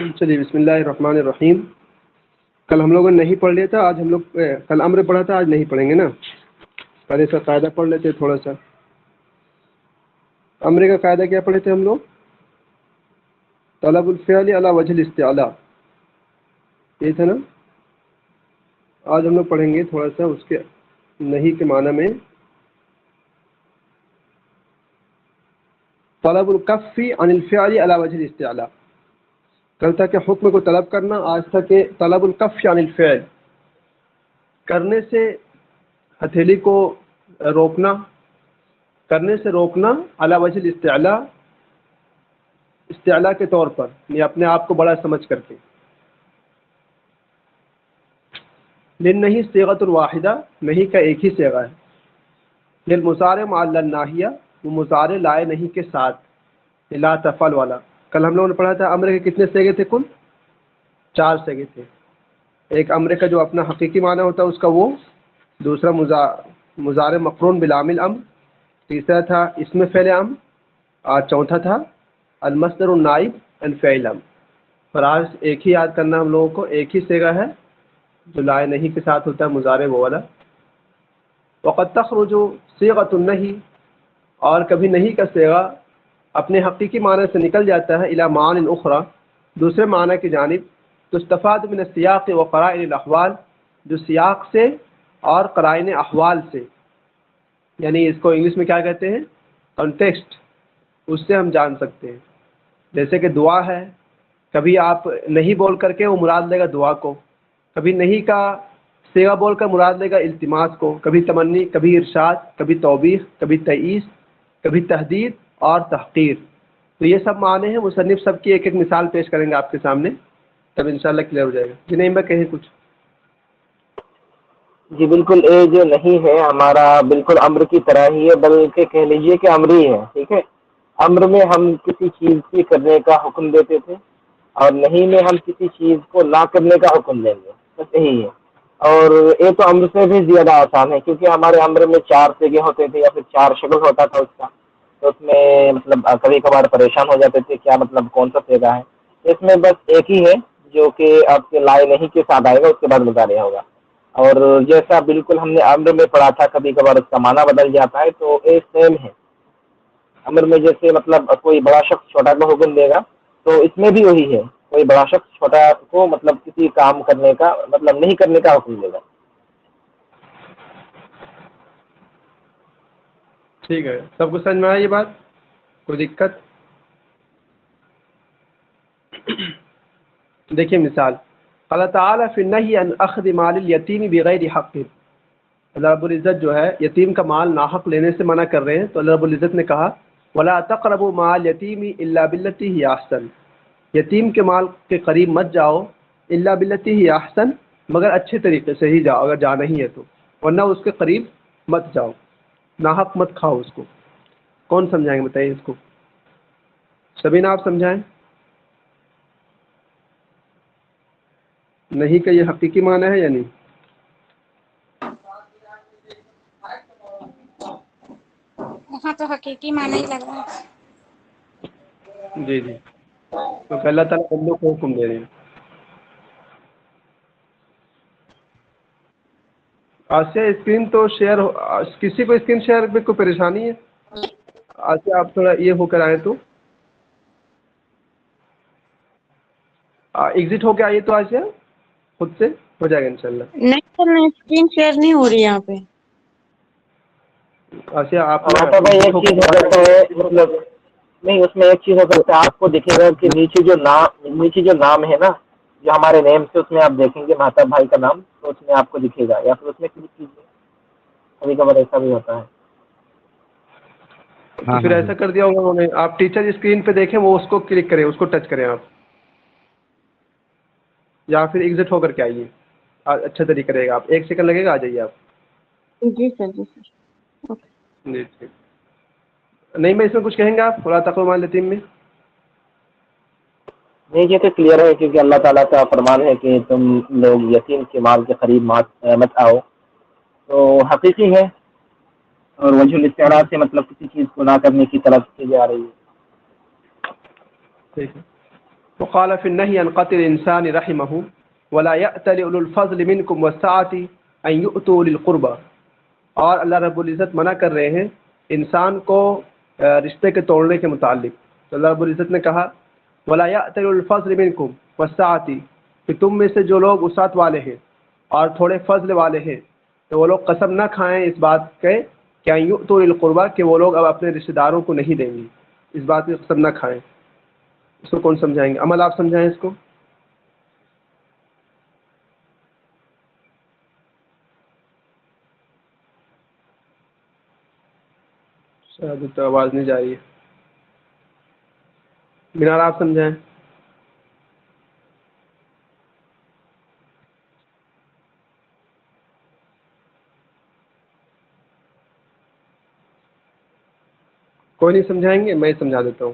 چلیے بسم اللہ الرحمن الرحیم. کل ہم لوگوں نے نہیں پڑھ لیا تھا, آج ہم لوگ کل امر پڑھا تھا, آج نہیں پڑھیں گے نا. پہلے اس کا قاعدہ پڑھ لیتے تھوڑا سا. امر کا قاعدہ کیا پڑھے تھے ہم لوگ؟ طلب الفعل علی وجہ الاستعلاء, یہ تھا نا. آج ہم لوگ پڑھیں گے تھوڑا سا اس کے نہیں کے معنی میں. طلب الکف عن الفعل علی وجہ الاستعلاء. کل تھا کہ حکم کو طلب کرنا, آج تھا کہ طلب الکف عن الفعل, کرنے سے ہتھیلی کو روکنا, کرنے سے روکنا علی وجہ الاستعلاء, استعلاء کے طور پر, یہ اپنے آپ کو بڑا سمجھ کر کے. للنہی صیغۃ واحدہ, نہیں کا ایک ہی صیغہ ہے. للمضارع مع الناہیہ, وہ مضارع لائے نہیں کے ساتھ, لا تفعل والا. کل ہم لوگوں نے پڑھا تھا امر کے کتنے صیغے تھے؟ کل 4 صیغے تھے. ایک امر کا جو اپنا حقیقی معنی ہوتا ہے اس کا وہ, دوسرا مضارع مقرون بلام الامر, تیسرا تھا اسم فعل امر, اور چوتھا تھا المصدر النائب عن فعل امر. اور آج ایک ہی یاد کرنا ہم لوگوں کو, ایک ہی صیغہ ہے جو لائے نہیں کے ساتھ ہوتا ہے, مضارع وہ والا. وقد تخرج صیغۃ النہی, اور کبھی نہیں کا صیغہ اپنے حقیقی معنی سے نکل جاتا ہے, الی معان اخری, دوسرے معنی کی جانب. تستفاد من السیاق و قرائن الاحوال, جو سیاق سے اور قرائن احوال سے, یعنی اس کو انگلش میں کیا کہتے ہیں؟ کانٹیکسٹ, اس سے ہم جان سکتے ہیں. جیسے کہ دعا ہے, کبھی آپ نہیں بول کر کے وہ مراد لے گا دعا کو, کبھی نہیں کا صیغہ بول کر مراد لے گا التماس کو, کبھی تمنی, کبھی ارشاد, کبھی توبیخ, کبھی تئیس, کبھی تحدید اور تحقیر. تو یہ سب معنی ہیں. مصنف سب کی ایک ایک مثال پیش کریں گے آپ کے سامنے, تب انشاءاللہ کلیئر ہو جائے گا. جی نہیں میں کہیں کچھ. جی بالکل, یہ جو نہیں ہے ہمارا بالکل امر کی طرح ہی ہے, بلکہ کہہ لیجیے کہ امر ہی ہے. ٹھیک ہے, امر میں ہم کسی چیز کی کرنے کا حکم دیتے تھے, اور نہیں میں ہم کسی چیز کو نہ کرنے کا حکم دیں گے, بس یہی ہے. اور یہ تو امر سے بھی زیادہ آسان ہے, کیونکہ ہمارے امر میں 4 صیغے ہوتے تھے یا پھر 4 شکل ہوتا تھا اس کا. تو اس میں مطلب کبھی کبھار پریشان ہو جاتے تھے کیا مطلب کون سا صیغہ ہے. اس میں بس ایک ہی ہے جو کہ آپ کے لائے نہیں کے ساتھ آئے گا, اس کے بعد مضارع ہوگا. اور جیسا بالکل ہم نے امر میں پڑھا تھا, کبھی کبھار اس کا معنی بدل جاتا ہے, تو یہ سیم ہے. امر میں جیسے مطلب کوئی بڑا شخص چھوٹا کو حکم دے گا, تو اس میں بھی وہی ہے, کوئی بڑا شخص چھوٹا کو مطلب کسی کام کرنے کا مطلب نہیں کرنے کا حکم دے گا. ٹھیک ہے, سب کو سمجھ میں آیا یہ بات؟ کوئی دقت؟ دیکھیے مثال, اللہ تعالیٰ فی النہی عن اخذ مال الیتیم بغیر حق. اللہ رب العزت جو ہے یتیم کا مال ناحق لینے سے منع کر رہے ہیں, تو اللہ رب العزت نے کہا ولا تقربوا مال الیتیم الا بالتی ہی احسن, یتیم کے مال کے قریب مت جاؤ الا بالتی ہی احسن, مگر اچھے طریقے سے ہی جاؤ اگر جانا ہی ہے تو, ورنہ اس کے قریب مت جاؤ, ناحق مت کھاؤ اس کو. کون سمجھائیں گے بتائیے اس کو؟ سبینہ آپ سمجھائیں. نہیں کہ یہ حقیقی معنی ہے یا نہیں؟ وہاں تو حقیقی معنی ہی لگ رہا ہے. جی جی, تو اللہ تعالیٰ بندوں کو حکم دے رہے ہیں. آسیہ اسکرین تو شیئر کسی کو اسکرین شیئر میں کوئی پریشانی ہے؟ آسیہ آپ تھوڑا یہ ہو کر آئیں تو ایگزٹ ہو کے آئیے تو آسیہ, خود سے ہو جائے گا انشاءاللہ. نہیں سر, میں اسکرین شیئر نہیں ہو رہی یہاں پہ. آسیہ آپ نا ہاں بھائی, ایک چیز ہو سکتا ہے مطلب نہیں, اس میں ایک چیز ہو سکتا ہے, آپ کو دکھے گا کہ نیچے جو نام ہے نا, جو ہمارے نیم سے, اس میں آپ دیکھیں گے مہتاب بھائی کا نام, تو اس میں آپ کو دکھے گا, یا پھر اس میں کلک کیجیے. کبھی کبھار ایسا بھی ہوتا ہے. تو پھر ایسا کر دیا ہوگا انہوں نے, آپ ٹیچر اسکرین پہ دیکھیں, وہ اس کو کلک کریں, اس کو ٹچ کریں آپ, یا پھر ایگزٹ ہو کر کے آئیے, اچھا طریقہ رہے گا. آپ 1 سیکنڈ لگے گا, آ جائیے آپ. جی سر, جی سر, اوکے. جی ٹھیک. نہیں میں اس میں کچھ کہیں گے آپ ولا تقربوا مال الیتیم میں؟ نہیں, یہ تو کلیئر ہے, کیونکہ اللہ تعالیٰ کا فرمان ہے کہ تم لوگ یتیم کے مال کے قریب مت آؤ, تو حقیقی ہے. اور وجہ الاستعراء سے مطلب کسی چیز کو نہ کرنے کی طرف کی جا رہی ہے. ٹھیک ہے. وقال في النهي عن قتل الإنسان رحمه ولا يأتل أولو الفضل منكم والسعة أن يؤتوا أولي القربى. اور اللہ رب العزت منع کر رہے ہیں انسان کو رشتے کے توڑنے کے متعلق. تو اللہ رب العزت نے کہا ولا يأتل أولو الفضل منكم والسعة کہ تم میں سے جو لوگ وسعت والے ہیں اور تھوڑے فضل والے ہیں تو وہ لوگ قسم نہ کھائیں اس بات کے کہ ان یؤتوا اولي القربى کہ وہ لوگ اب اپنے رشتہ داروں کو نہیں دیں گے. اس بات کی قسم نہ کھائیں. اس کو کون سمجھائیں گے؟ عمل آپ سمجھائیں اس کو. شاید تو آواز نہیں جا رہی ہے. مینار آپ سمجھائیں. کوئی نہیں سمجھائیں گے؟ میں سمجھا دیتا ہوں.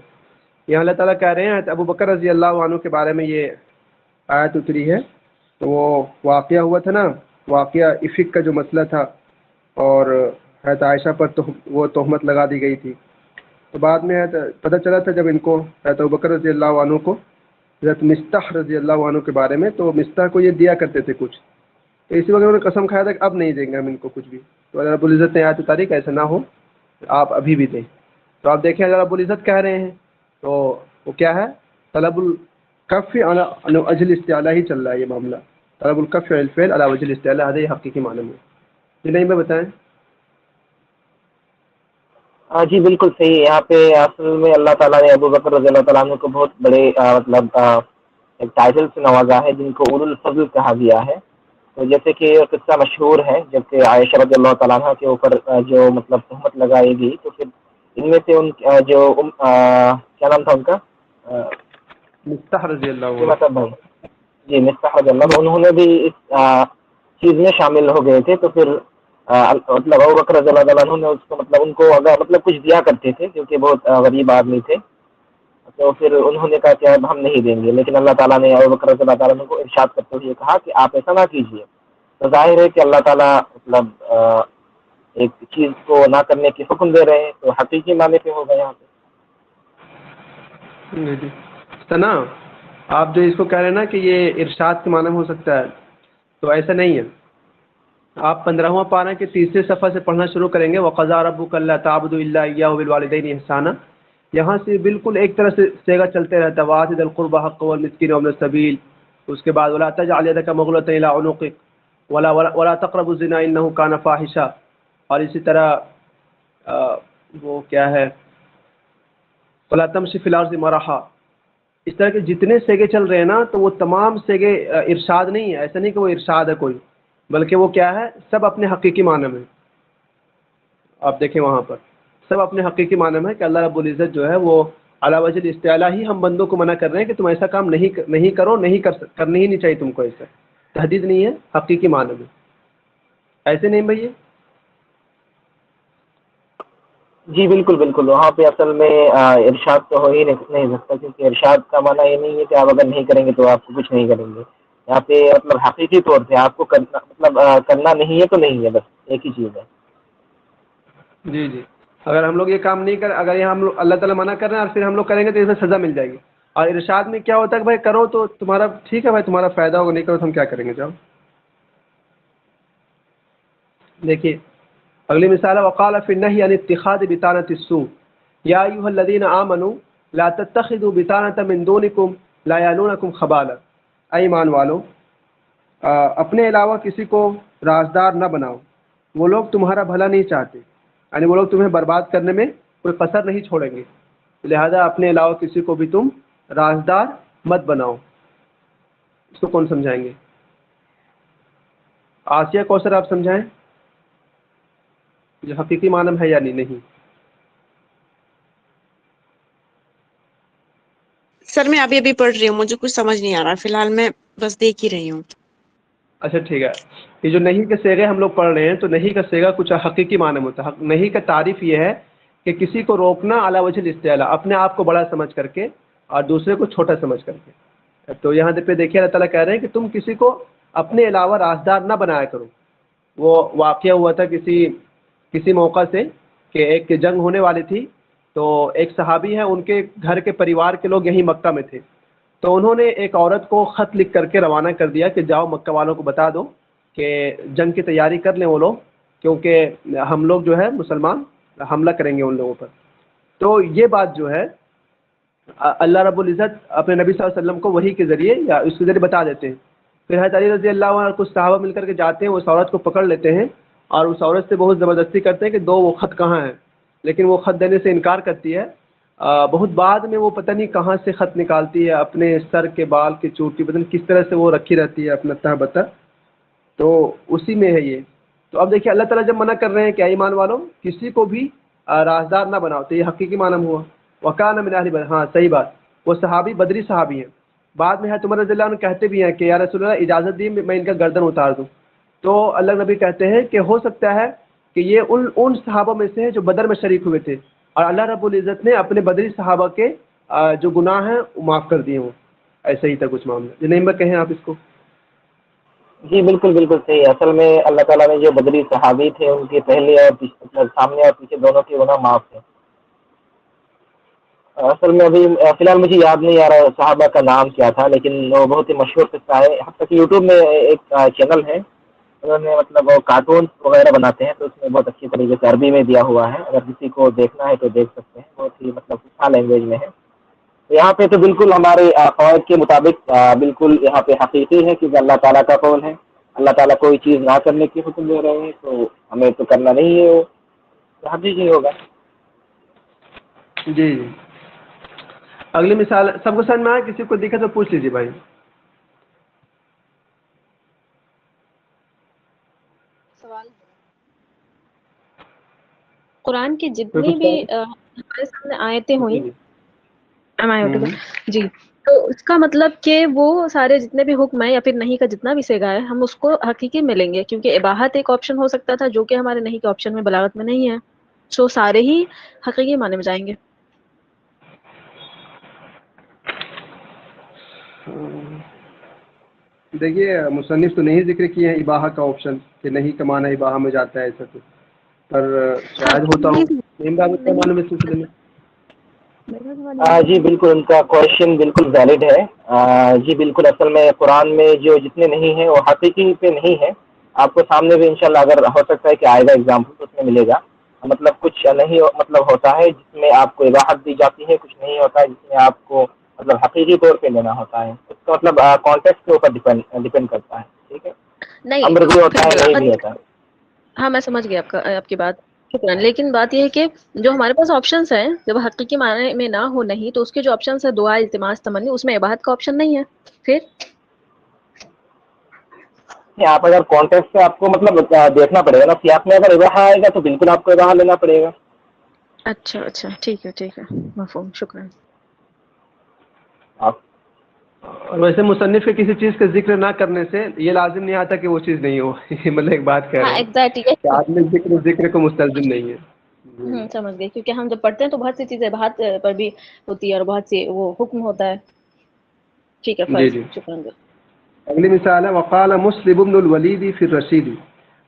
یہاں اللہ تعالیٰ کہہ رہے ہیں ابو بکر رضی اللہ عنہ کے بارے میں یہ آیت اتری ہے. تو وہ واقعہ ہوا تھا نا، واقعہ افک کا جو مسئلہ تھا، اور حضرت عائشہ پر وہ تہمت لگا دی گئی تھی. تو بعد میں پتہ چلا تھا جب ان کو حضرت ابو بکر رضی اللہ عنہ کو حضرت مستح رضی اللہ عنہ کے بارے میں، تو مستح کو یہ دیا کرتے تھے کچھ، تو اسی وقت انہوں نے قسم کھایا تھا کہ اب نہیں دیں گے ہم ان کو کچھ بھی. تو اللہ رب العزت نے آیت اتاری کہ ایسا نہ ہو، آپ ابھی بھی دیں. تو آپ دیکھیں اللہ رب العزت کہہ رہے ہیں تو وہ کیا ہے؟ طلب الکف علی وجہ الاستعلاء ہی چل رہا ہے یہ معاملہ. طلب الکف علی الفعل علی وجہ الاستعلاء ہے، یہ حقیقی معنی میں. جی نہیں میں بتائیں. ہاں جی بالکل صحیح. یہاں پہ اصل میں اللہ تعالیٰ نے ابو بکر رضی اللہ تعالیٰ عنہ کو بہت بڑے مطلب ایک ٹائٹل سے نوازا ہے جن کو اولو الفضل کہا گیا ہے. تو جیسے کہ قصہ مشہور ہے جبکہ عائشہ رضی اللہ تعالیٰ عنہ کے اوپر جو مطلب تہمت لگائی گئی، تو پھر ان میں سے ان جو کیا نام تھا ان کا؟ مستح رضی اللہ عنہ. جی مستح رضی اللہ عنہ، انہوں نے بھی اس چیز میں شامل ہو گئے تھے. تو پھر مطلب ابو بکر رضی اللہ عنہ نے اس کو مطلب ان کو اگر مطلب کچھ دیا کرتے تھے کیونکہ بہت غریب آدمی تھے، تو پھر انہوں نے کہا کہ اب ہم نہیں دیں گے. لیکن اللہ تعالیٰ نے ابو بکر رضی اللہ تعالیٰ عنہ کو ارشاد کرتے ہوئے کہا کہ آپ ایسا نہ کیجیے. تو ظاہر ہے کہ اللہ تعالیٰ مطلب ایک چیز کو نہ کرنے کی حکم دے رہے ہیں، تو حقیقی معنی پہ ہوگا یہاں پہ. جی ثنا، آپ جو اس کو کہہ رہے ہیں نا کہ یہ ارشاد کے معنی میں ہو سکتا ہے، تو ایسا نہیں ہے. آپ 15واں پارہ کے تیسرے صفحہ سے پڑھنا شروع کریں گے وَقَضَىٰ رَبُّكَ أَلَّا تَعْبُدُوا إِلَّا إِيَّاهُ وَبِالْوَالِدَيْنِ إِحْسَانًا. یہاں سے بالکل ایک طرح سے سیگا چلتے رہتا ہے وَآتِ ذِي الْقُرْبَىٰ حَقَّهُ وَالْمِسْكِينَ وَابْنَ السَّبِيلِ. اس کے بعد وَلَا تَجْعَلْ يَدَكَ مَغْلُولَةً إِلَىٰ عُنُقِكَ وَلَا تَقْرَبُوا الزِّنَا إِنَّهُ كَانَ فَاحِشًا. اور اسی طرح وہ کیا ہے وَلَا تَمْشِ فِي الْأَرْضِ مَرَحًا. اس طرح کے جتنے سیگے چل رہے ہیں نا، تو وہ تمام سیگے ارشاد نہیں ہے. ایسا نہیں کہ وہ ارشاد ہے کوئی، بلکہ وہ کیا ہے، سب اپنے حقیقی معنی میں. آپ دیکھیں وہاں پر سب اپنے حقیقی معنی میں کہ اللہ رب العزت جو ہے وہ علی وجہ الاستعلاء ہی ہم بندوں کو منع کر رہے ہیں کہ تم ایسا کام نہیں کرو، کرنی ہی نہیں چاہیے تم کو. ایسا تحدید نہیں ہے، حقیقی معنی میں. ایسے نہیں بھائی. جی بالکل بالکل. وہاں پہ اصل میں ارشاد تو ہو ہی نہیں سکتا، کیونکہ ارشاد کا معنی یہ نہیں ہے کہ آپ اگر نہیں کریں گے تو آپ کو کچھ نہیں کریں گے. یہاں پہ مطلب حقیقی طور پہ آپ کو کرنا مطلب کرنا نہیں ہے تو نہیں ہے، بس ایک ہی چیز ہے. جی جی. اگر ہم لوگ یہ کام نہیں اگر یہ ہم لوگ اللہ تعالیٰ منع کر رہے ہیں اور پھر ہم لوگ کریں گے تو اسے سزا مل جائے گی. اور ارشاد میں کیا ہوتا ہے کہ بھائی کرو تو تمہارا ٹھیک ہے بھائی، تمہارا فائدہ ہوگا، نہیں کرو تو ہم کیا کریں گے. جاؤ دیکھیے اگلی مثال ہے وقال فی النہی عن اتخاذ بطانۃ السوء یا ایھا الذین آمنوا لا تتخذوا بطانۃ من دونکم لا یعلونکم خبالا. اے ایمان والو، اپنے علاوہ کسی کو رازدار نہ بناؤ، وہ لوگ تمہارا بھلا نہیں چاہتے، یعنی وہ لوگ تمہیں برباد کرنے میں کوئی قصر نہیں چھوڑیں گے. لہذا اپنے علاوہ کسی کو بھی تم رازدار مت بناؤ. اس کو کون سمجھائیں گے؟ آسیہ کوثر آپ سمجھائیں جو حقیقی معنی ہے یا نہیں. سر میں ابھی پڑھ رہی ہوں، مجھے کچھ سمجھ نہیں آ رہا، فی الحال میں بس دیکھ ہی رہی ہوں. اچھا ٹھیک ہے. یہ جو نہیں کے صیغے ہم لوگ پڑھ رہے ہیں، تو نہیں کا صیغہ کچھ حقیقی معنی میں ہوتا ہے. نہیں کا تعریف یہ ہے کہ کسی کو روکنا علی وجہ الاستعلاء، اپنے آپ کو بڑا سمجھ کر کے اور دوسرے کو چھوٹا سمجھ کر کے. تو یہاں پہ دیکھیے اللہ تعالیٰ کہہ رہے ہیں کہ تم کسی کو اپنے علاوہ رازدار نہ بنایا کرو. وہ واقعہ ہوا تھا کسی موقع سے کہ ایک جنگ ہونے والی تھی، تو ایک صحابی ہے، ان کے گھر کے پریوار کے لوگ یہیں مکہ میں تھے. تو انہوں نے ایک عورت کو خط لکھ کر کے روانہ کر دیا کہ جاؤ مکہ والوں کو بتا دو کہ جنگ کی تیاری کر لیں وہ لوگ، کیونکہ ہم لوگ جو ہے مسلمان حملہ کریں گے ان لوگوں پر۔ تو یہ بات جو ہے اللہ رب العزت اپنے نبی صلی اللہ علیہ وسلم کو وحی کے ذریعے یا اس کے ذریعے بتا دیتے ہیں۔ پھر حضرت علی رضی اللہ عنہ کچھ صحابہ مل کر کے جاتے ہیں، اس عورت کو پکڑ لیتے ہیں اور اس عورت سے بہت زبردستی کرتے ہیں کہ دو وہ خط کہاں ہیں، لیکن وہ خط دینے سے انکار کرتی ہے۔ بہت بعد میں وہ پتہ نہیں کہاں سے خط نکالتی ہے، اپنے سر کے بال کی چوٹی پتہ نہیں کس طرح سے وہ رکھی رہتی ہے اپنا تہ بتہ، تو اسی میں ہے یہ۔ تو اب دیکھیے اللہ تعالیٰ جب منع کر رہے ہیں کہ اے ایمان والوں کسی کو بھی رازدار نہ بناؤ، تو یہ حقیقی معنی ہوا وکان من اہل بدر۔ ہاں صحیح بات، وہ صحابی بدری صحابی ہیں۔ بعد میں حضرت عمر رضی اللہ عنہ کہتے بھی ہیں کہ یا رسول اللہ اجازت دی میں ان کا گردن اتار دوں، تو اللہ نبی کہتے ہیں کہ ہو سکتا ہے کہ یہ ان صحابہ میں سے ہے جو بدر میں شریک ہوئے تھے، اور اللہ رب العزت نے اپنے بدری صحابہ کے جو گناہ ہیں وہ معاف کر دیے ہوں۔ ایسا ہی تھا کچھ معاملہ، جنہیں میں کہیں آپ اس کو۔ جی بالکل بالکل صحیح۔ اصل میں اللہ تعالیٰ نے جو بدری صحابی تھے ان کے پہلے اور پیچھے، سامنے اور پیچھے دونوں کے گناہ معاف تھے۔ اصل میں ابھی فی الحال مجھے یاد نہیں آ رہا صحابہ کا نام کیا تھا، لیکن وہ بہت ہی مشہور قصہ ہے۔ حتیٰ کہ یوٹیوب میں ایک چینل ہے، انہوں نے مطلب وہ کارٹون وغیرہ بناتے ہیں، تو اس میں بہت اچھی طریقے سے عربی میں دیا ہوا ہے، اگر کسی کو دیکھنا ہے تو دیکھ سکتے ہیں، بہت ہی مطلب اچھا لینگویج میں ہے۔ یہاں پہ تو بالکل ہمارے قواعد کے مطابق بالکل یہاں پہ حقیقی ہے، کیونکہ اللہ تعالیٰ کا قول ہے، اللہ تعالیٰ کوئی چیز نہ کرنے کی حکم دے رہے ہیں تو ہمیں تو کرنا نہیں ہے، وہ حقیقی ہوگا۔ جی جی، اگلی مثال سب کو سمجھ میں آئے؟ کسی کو دکھا تو پوچھ لیجیے بھائی۔ سوال قرآن کی کوئی جتنی کچھ بھی ہمارے سامنے آیتیں ہوئیں، ہوں جی، تو اس کا مطلب کہ وہ سارے جتنے بھی حکم ہے یا پھر نہیں کا جتنا بھی سیگا ہے ہم اس کو حقیقی ملیں گے، کیونکہ اباحت ایک آپشن ہو سکتا تھا جو کہ ہمارے نہیں کے آپشن میں بلاغت میں نہیں ہے، سو سارے ہی حقیقی معنی میں جائیں گے۔ دیکھیے مصنف تو نہیں ذکر کیے ہیں اباحہ کا آپشن کہ نہیں کا معنی اباحہ میں جاتا ہے، ایسا تو پر شاید ہوتا ہو کا معنی میں سلسلے میں۔ جی بالکل، ان کا کوشچن بالکل ویلڈ ہے۔ جی بالکل، اصل میں قرآن میں جو جتنے نہیں ہیں وہ حقیقی پہ نہیں ہے۔ آپ کو سامنے بھی انشاءاللہ اگر ہو سکتا ہے کہ آئے گا ایگزامپل تو اس میں ملے گا، مطلب کچھ نہیں مطلب ہوتا ہے جس میں آپ کو اباحت دی جاتی ہے، کچھ نہیں ہوتا ہے جس میں آپ کو مطلب حقیقی طور پہ لینا ہوتا ہے۔ اس کا مطلب کانٹیکسٹ کے اوپر ڈپینڈ کرتا ہے، ٹھیک ہے، نہیں امر بھی ہوتا ہے نہیں بھی ہوتا ہے۔ ہاں میں سمجھ گئی آپ کی بات، شکراً، لیکن بات یہ ہے کہ جو ہمارے پاس آپشنس ہیں جب حقیقی معنی میں نہ ہو نہیں، تو اس کے جو آپشنس ہیں دعا، التماس، تمنی، اس میں اباحت کا آپشن نہیں ہے۔ پھر آپ اگر کانٹیکسٹ سے آپ کو مطلب دیکھنا پڑے گا نا، سیاق میں اگر اباحہ آئے گا تو بالکل آپ کو اباحہ لینا پڑے گا۔ اچھا ٹھیک ہے مفہوم، شکراً۔ آپ اور ویسے مصنف کے کسی چیز کا ذکر نہ کرنے سے یہ لازم نہیں آتا کہ وہ چیز نہیں ہو، مطلب ایک بات کہہ ہاں رہے ہیں ایگزیکٹلی، کہ آدمی ذکر کو مستلزم نہیں ہے۔ سمجھ گئی، کیونکہ ہم جب پڑھتے ہیں تو بہت سی چیزیں اباحت پر بھی ہوتی ہے اور بہت سی وہ حکم ہوتا ہے۔ ٹھیک ہے، جی فرض، جی، شکراً۔ اگلی مثال ہے وقال مسلم بن الولید فی الرشید،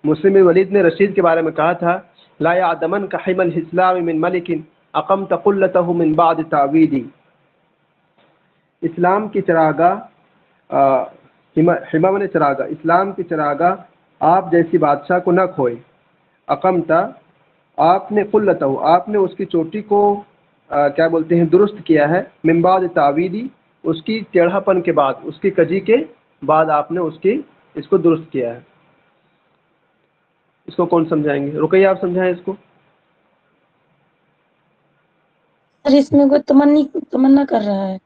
مسلم بن ولید نے رشید کے بارے میں کہا تھا لا یعدمن کا حمل الاسلام من ملک اقمت قلته من بعد تعویدی، اسلام کی چراگاہ حمام نے چراگاہ، اسلام کی چراگاہ آپ جیسی بادشاہ کو نہ کھوئے، اقمتا آپ نے قلتہ آپ نے اس کی چوٹی کو کیا بولتے ہیں درست کیا ہے، من بعد تعویدی اس کی ٹیڑھا پن کے بعد، اس کی کجی کے بعد آپ نے اس کو درست کیا ہے۔ اس کو کون سمجھائیں گے؟ رقیہ آپ سمجھائیں اس کو۔ سر اس میں کوئی تمنا کر رہا ہے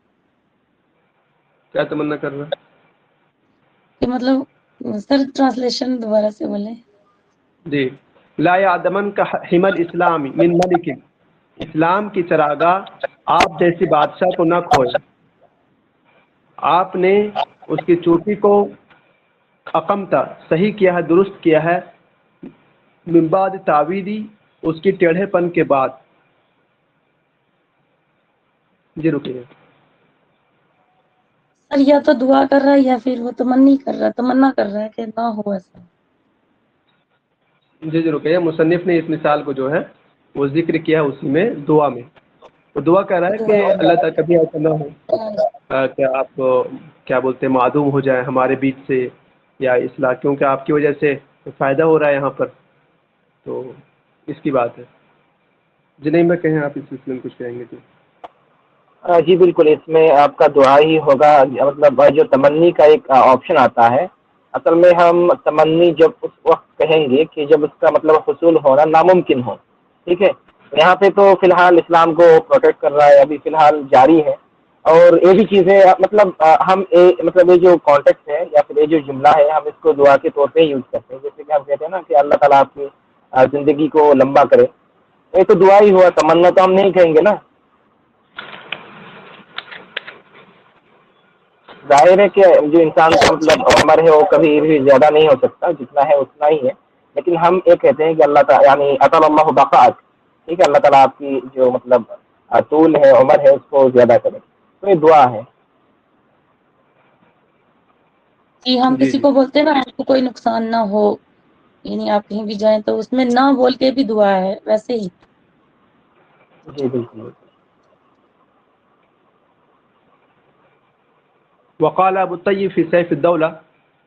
کیا تمنا کر رہا ہے؟ کہ مطلب سر ٹرانسلیشن دوبارہ سے بولیں۔ جی، لا یعدمن کا حمل اسلام من ملک، اسلام کی چراگاہ آپ جیسی بادشاہ کو نہ کھوئے، آپ نے اس کی چوٹی کو اقمتا صحیح کیا ہے، درست کیا ہے، من بعد تعویدی اس کی ٹیڑھے پن کے بعد۔ جی رکیے، سر یا تو دعا کر رہا ہے یا پھر وہ تمنا کر رہا ہے کہ نہ ہو ایسا۔ جی رکیے، مصنف نے اس مثال کو جو ہے وہ ذکر کیا اسی میں دعا میں، وہ دعا کر رہا ہے کہ اللہ تعالیٰ کبھی ایسا نہ ہو کہ آپ کیا بولتے ہیں معدوم ہو جائیں ہمارے بیچ سے یا اصلاح، کیونکہ آپ کی وجہ سے فائدہ ہو رہا ہے یہاں پر، تو اس کی بات ہے. جنہیں میں کہیں آپ اس سلسلے میں کچھ کہیں گے تو. جی بالکل، اس میں آپ کا دعا ہی ہوگا. مطلب جو تمنی کا ایک آپشن آتا ہے، اصل میں ہم تمنی جب اس وقت کہیں گے کہ جب اس کا مطلب حصول ہونا ناممکن ہو. ٹھیک ہے، یہاں پہ تو فی الحال اسلام کو پروٹیکٹ کر رہا ہے، ابھی فی الحال جاری ہے. اور یہ بھی چیزیں مطلب ہم مطلب یہ جو کانٹیکٹ ہے یا پھر یہ جو جملہ ہے ہم اس کو دعا کے طور پہ یوز کرتے ہیں. جیسے کہ ہم کہتے ہیں نا کہ اللہ تعالیٰ آپ کی زندگی کو لمبا کرے، یہ تو دعا ہی ہوا، تمنا تو ہم نہیں کہیں گے نا. ظاہر ہے کہ جو انسان کا مطلب عمر ہے وہ کبھی بھی زیادہ نہیں ہو سکتا، جتنا ہے اتنا ہی ہے. لیکن ہم یہ کہتے ہیں کہ اللہ تعالیٰ یعنی اطال اللہ بقاء، ٹھیک ہے، اللہ تعالیٰ آپ کی جو مطلب طول ہے، عمر ہے، اس کو زیادہ کرے. تو یہ دعا ہے. جی ہم جی کسی جی کو بولتے ہیں نا آپ کو کوئی نقصان نہ ہو، یعنی آپ کہیں بھی جائیں تو اس میں نہ بول کے بھی دعا ہے ویسے ہی. جی بالکل. وقال ابو الطیب فی سیف الدولہ،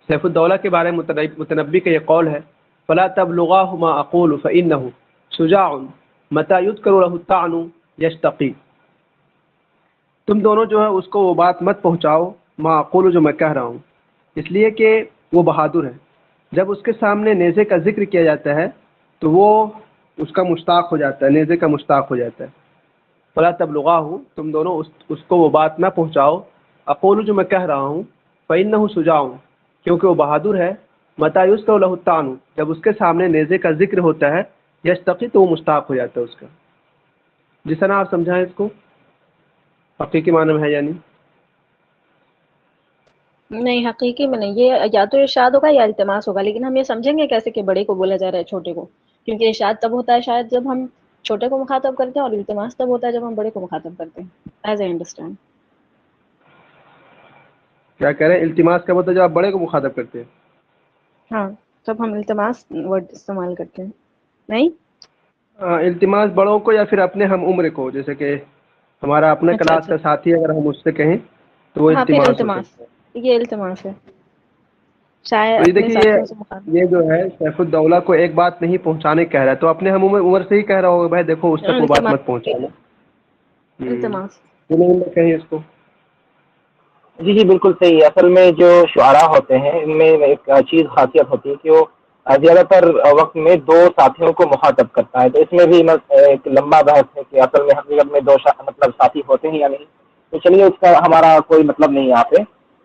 سیف الدولہ کے بارے میں متنبی کا یہ قول ہے، فلا تبلغاه ما اقول فانه شجاع متى يذكر له الطعن يشتقي. تم دونوں جو ہے اس کو وہ بات مت پہنچاؤ ما اقول جو میں کہہ رہا ہوں، اس لیے کہ وہ بہادر ہے. جب اس کے سامنے نیزے کا ذکر کیا جاتا ہے تو وہ اس کا مشتاق ہو جاتا ہے، نیزے کا مشتاق ہو جاتا ہے. فلا تبلغاه، تم دونوں اس کو وہ بات نہ پہنچاؤ، اقول جو میں کہہ رہا ہوں، فإنه شجاع، کیونکہ وہ بہادر ہے، متى يذكر له الطعن، جب اس کے سامنے نیزے کا ذکر ہوتا ہے، یشتقی، تو وہ مشتاق ہو جاتا ہے اس کا. جس طرح آپ سمجھائیں اس کو حقیقی معنی میں ہے یعنی. نہیں حقیقی میں نہیں، یہ یا تو ارشاد ہوگا یا التماس ہوگا، لیکن ہم یہ سمجھیں گے کیسے کہ بڑے کو بولا جا رہا ہے چھوٹے کو؟ کیونکہ ارشاد تب ہوتا ہے شاید جب ہم چھوٹے کو مخاطب کرتے ہیں، اور التماس تب ہوتا ہے جب ہم بڑے کو مخاطب کرتے ہیں، ایز اے انڈرسٹینڈ. کیا کہہ رہے ہیں؟ التماس کا مطلب جب آپ بڑے کو مخاطب کرتے ہیں. ہاں تب ہم التماس ورڈ استعمال کرتے ہیں. نہیں التماس بڑوں کو یا پھر اپنے ہم عمر کو، جیسے کہ ہمارا اپنے اچھا کلاس اچھا، کا ساتھی اگر ہم اس سے کہیں تو وہ ہاں پھر التماس ہو التماس، سکتا ہے. یہ التماس ہے، چاہے تو یہ اپنے دیکھیے ساتھیوں سے مخاطب. یہ جو ہے سیف الدولہ کو ایک بات نہیں پہنچانے کہہ رہا ہے، تو اپنے ہم عمر سے ہی کہہ رہا ہوگا بھائی دیکھو اس تک وہ بات مت التماس پہنچانا. التماس. کہیں اس کو. جی جی بالکل صحیح. اصل میں جو شعراء ہوتے ہیں ان میں ایک چیز خاصیت ہوتی ہے کہ وہ زیادہ تر وقت میں دو ساتھیوں کو مخاطب کرتا ہے. تو اس میں بھی ایک لمبا بحث ہے کہ اصل میں حقیقت میں دو مطلب ساتھی ہوتے ہیں یا نہیں. تو چلیے اس کا ہمارا کوئی مطلب نہیں یہاں پہ.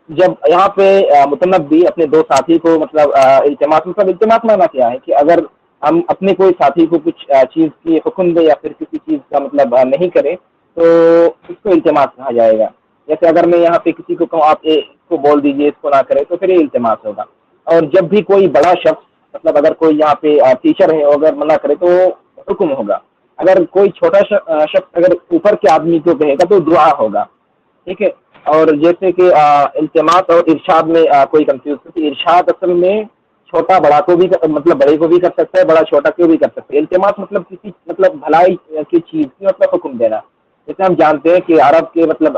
جب یہاں پہ متنبی اپنے دو ساتھی کو مطلب التماس مانا کیا ہے کہ اگر ہم اپنے کوئی ساتھی کو کچھ چیز کی حکم دے یا پھر کسی چیز کا مطلب نہیں کرے تو اس کو التماس کہا جائے گا. جیسے اگر میں یہاں پہ کسی کو کہوں آپ کو بول دیجئے اس کو نہ کرے تو پھر یہ التماس ہوگا. اور جب بھی کوئی بڑا شخص مطلب اگر کوئی یہاں پہ ٹیچر ہے اگر منع کرے تو حکم ہوگا. اگر کوئی چھوٹا شخص اگر اوپر کے آدمی کو کہے گا تو دعا ہوگا. ٹھیک ہے. اور جیسے کہ التماس اور ارشاد میں کوئی کنفیوز ہے. ارشاد اصل میں چھوٹا بڑا کو بھی مطلب بڑے کو بھی کر سکتا ہے، بڑا چھوٹا کو بھی کر سکتا ہے. التماس مطلب کسی مطلب بھلائی کی چیز کی مطلب حکم دینا. جیسے ہم جانتے ہیں کہ عرب کے مطلب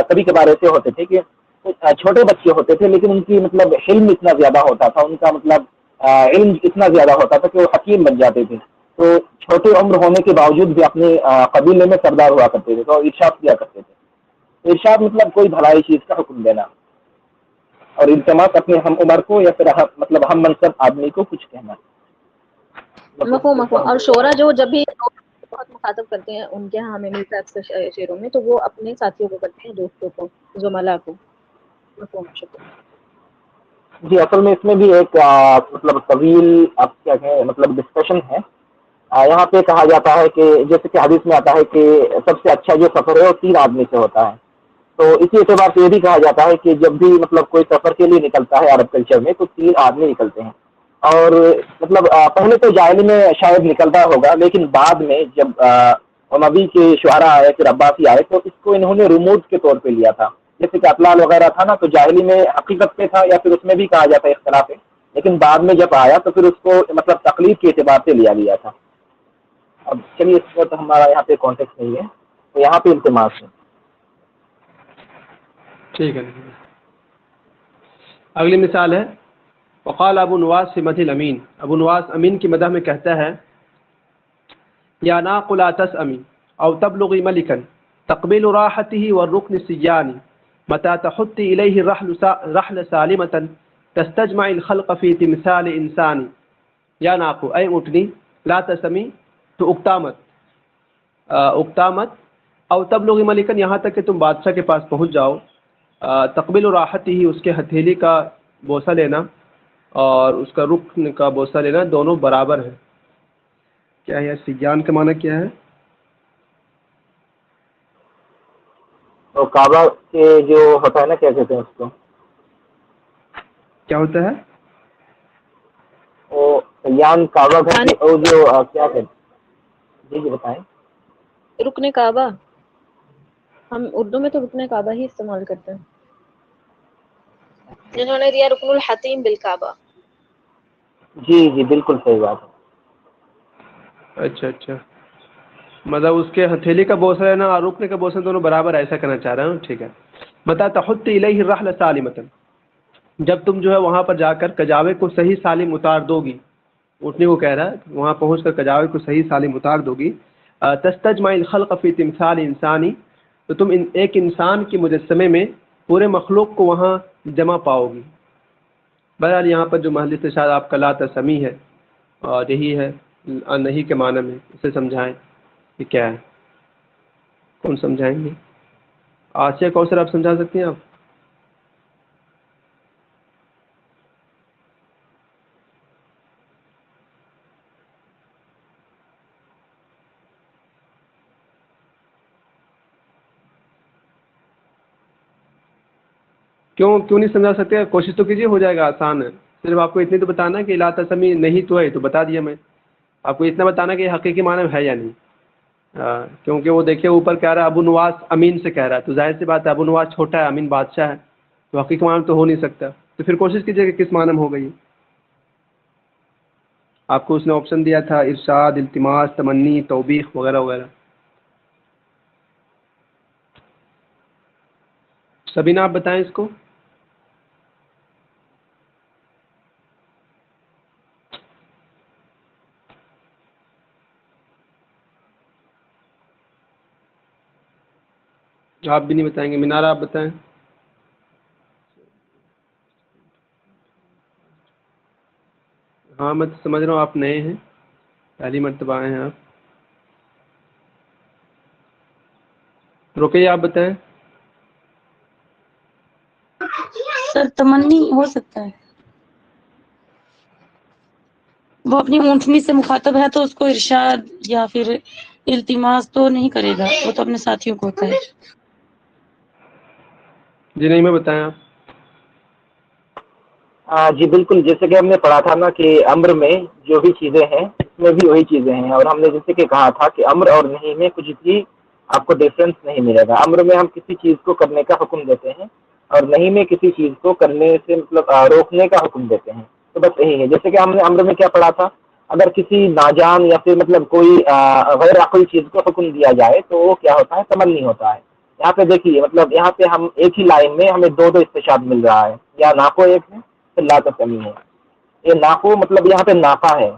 کبھی کبھار ایسے ہوتے تھے کہ چھوٹے بچے ہوتے تھے لیکن ان کی مطلب علم اتنا زیادہ ہوتا تھا، ان کا مطلب علم اتنا زیادہ ہوتا تھا کہ وہ حکیم بن جاتے تھے. تو چھوٹے عمر ہونے کے باوجود بھی اپنے قبیلے میں سردار ہوا کرتے تھے تو ارشاد کیا کرتے تھے. ارشاد مطلب کوئی بھلائی چیز کا حکم دینا. اور التماس اپنے ہم عمر کو یا پھر مطلب ہم منصب آدمی کو کچھ کہنا. مفہوم. اور شعرا جو جب بھی بہت مخاطب کرتے ہیں ان کے ہاں ہمیں ملتا ہے اکثر شعروں میں، تو وہ اپنے ساتھیوں کو کرتے ہیں، دوستوں کو، زملاء کو. مفہوم. شکریہ. جی اصل میں اس میں بھی ایک مطلب طویل آپ کیا کہیں مطلب ڈسکشن ہے. یہاں پہ کہا جاتا ہے کہ جیسے کہ حدیث میں آتا ہے کہ سب سے اچھا جو سفر ہے وہ 3 آدمی سے ہوتا ہے. تو اسی اعتبار سے یہ بھی کہا جاتا ہے کہ جب بھی مطلب کوئی سفر کے لیے نکلتا ہے عرب کلچر میں تو 3 آدمی نکلتے ہیں. اور مطلب پہلے تو جاہلی میں شاید نکلتا ہوگا لیکن بعد میں جب نبی کے شعراء آئے پھر عباسی آئے تو اس کو انہوں نے رموز کے طور پہ لیا تھا. جیسے کہ اطلال وغیرہ تھا نا تو جاہلی میں حقیقت پہ تھا یا پھر اس میں بھی کہا جاتا ہے اختلاف ہے، لیکن بعد میں جب آیا تو پھر اس کو مطلب تقلید کے اعتبار سے لیا گیا تھا. اب چلیے اس وقت ہمارا یہاں پہ کانٹیکٹ نہیں ہے تو یہاں پہ التماس ہے. ٹھیک ہے. اگلی مثال ہے وقال ابو نواس فی مدح الامین. ابو نواس امین کی مدح میں کہتا ہے یا ناق لا تسأمی او تبلغی ملکا تقبل راحته والركن السيان متى تحطي إليه الرحل سالمة تستجمع الخلق في تمثال إنسان. یا ناقو اے اونٹنی لا تسمی تو اکتامت او تبلغی ملکن یہاں تک کہ تم بادشاہ کے پاس پہنچ جاؤ. تقبل راحت ہی اس کے ہتھیلی کا بوسہ لینا اور اس کا رکن کا بوسہ لینا دونوں برابر ہیں. کیا ہے سیان کا معنی کیا ہے؟ تو کعبہ کے جو ہوتا ہے نا کیا کہتے ہیں اس کو؟ کیا ہوتا ہے وہ سیان کعبہ گھر کی وہ جو کیا کہتے ہیں؟ جی بتائیں. رکن کعبہ ہم اردو میں تو رکن کعبہ ہی استعمال کرتے ہیں. جنہوں نے دیا رکن الحتیم بالکعبہ. جی بالکل صحیح بات ہے. اچھا مطلب اس کے ہتھیلی کا بوسہ لینا اور رکن کا بوسہ دونوں برابر ایسا کرنا چاہ رہا ہوں. ٹھیک ہے. متى تحط الیہ الرحل سالمۃ جب تم جو ہے وہاں پر جا کر کجاوے کو صحیح سالم اتار دو گی. اٹھنے کو کہہ رہا ہے وہاں پہنچ کر کجاوے کو صحیح سالم اتار دو گی. تستجمع الخلق فی تمثال انسانی تو تم ایک انسان کے مجسمے میں پورے مخلوق کو وہاں جمع پاؤ گی. بہرحال یہاں پر جو محل استشہاد آپ کا لا تسمی ہے اور یہی ہے نہیں کے معنی میں. اسے سمجھائیں کہ کیا ہے. کون سمجھائیں گے؟ آسیہ کوثر آپ سمجھا سکتی ہیں آپ؟ کیوں نہیں سمجھا سکتے؟ کوشش تو کیجیے، ہو جائے گا، آسان ہے. صرف آپ کو اتنی تو بتانا کہ لا تسمی نہیں تو ہے تو بتا دیا میں. آپ کو اتنا بتانا کہ حقیقی معنی میں ہے یا نہیں. کیونکہ وہ دیکھیے اوپر کہہ رہا ہے ابو نواس امین سے کہہ رہا ہے تو ظاہر سی بات ہے ابو نواس چھوٹا ہے، امین بادشاہ ہے، تو حقیقی معنی تو ہو نہیں سکتا. تو پھر کوشش کیجیے کہ کس معنی میں ہو گئی. آپ کو اس نے آپشن دیا تھا ارشاد، التماس، تمنی، توبیخ وغیرہ وغیرہ. سبینہ آپ بتائیں اس کو. آپ بھی نہیں بتائیں گے. منارہ آپ بتائیں. ہاں میں تو سمجھ رہا ہوں آپ نئے ہیں، پہلی مرتبہ آئے ہیں آپ. رقیہ آپ بتائیں. سر تمنی ہو سکتا ہے، وہ اپنی اونٹنی سے مخاطب ہے تو اس کو ارشاد یا پھر التماس تو نہیں کرے گا، وہ تو اپنے ساتھیوں کو ہوتا ہے. جی نہیں میں بتائیں آپ. جی بالکل، جیسے کہ ہم نے پڑھا تھا نا کہ امر میں جو بھی چیزیں ہیں اس میں بھی وہی چیزیں ہیں. اور ہم نے جیسے کہ کہا تھا کہ امر اور نہیں میں کچھ بھی آپ کو ڈفرینس نہیں ملے گا. امر میں ہم کسی چیز کو کرنے کا حکم دیتے ہیں اور نہیں میں کسی چیز کو کرنے سے مطلب روکنے کا حکم دیتے ہیں. تو بس یہی ہے. جیسے کہ ہم نے امر میں کیا پڑھا تھا، اگر کسی ناجان یا پھر مطلب کوئی غیر عقلی چیز کو حکم دیا جائے تو وہ کیا ہوتا ہے، تمنی ہوتا ہے. یہاں پہ دیکھیے مطلب یہاں پہ ہم ایک ہی لائن میں ہمیں دو استشہاد مل رہا ہے. یا ناقو ایک ہے لا تسمی ہے. یہ ناقو مطلب یہاں پہ ناقہ ہے.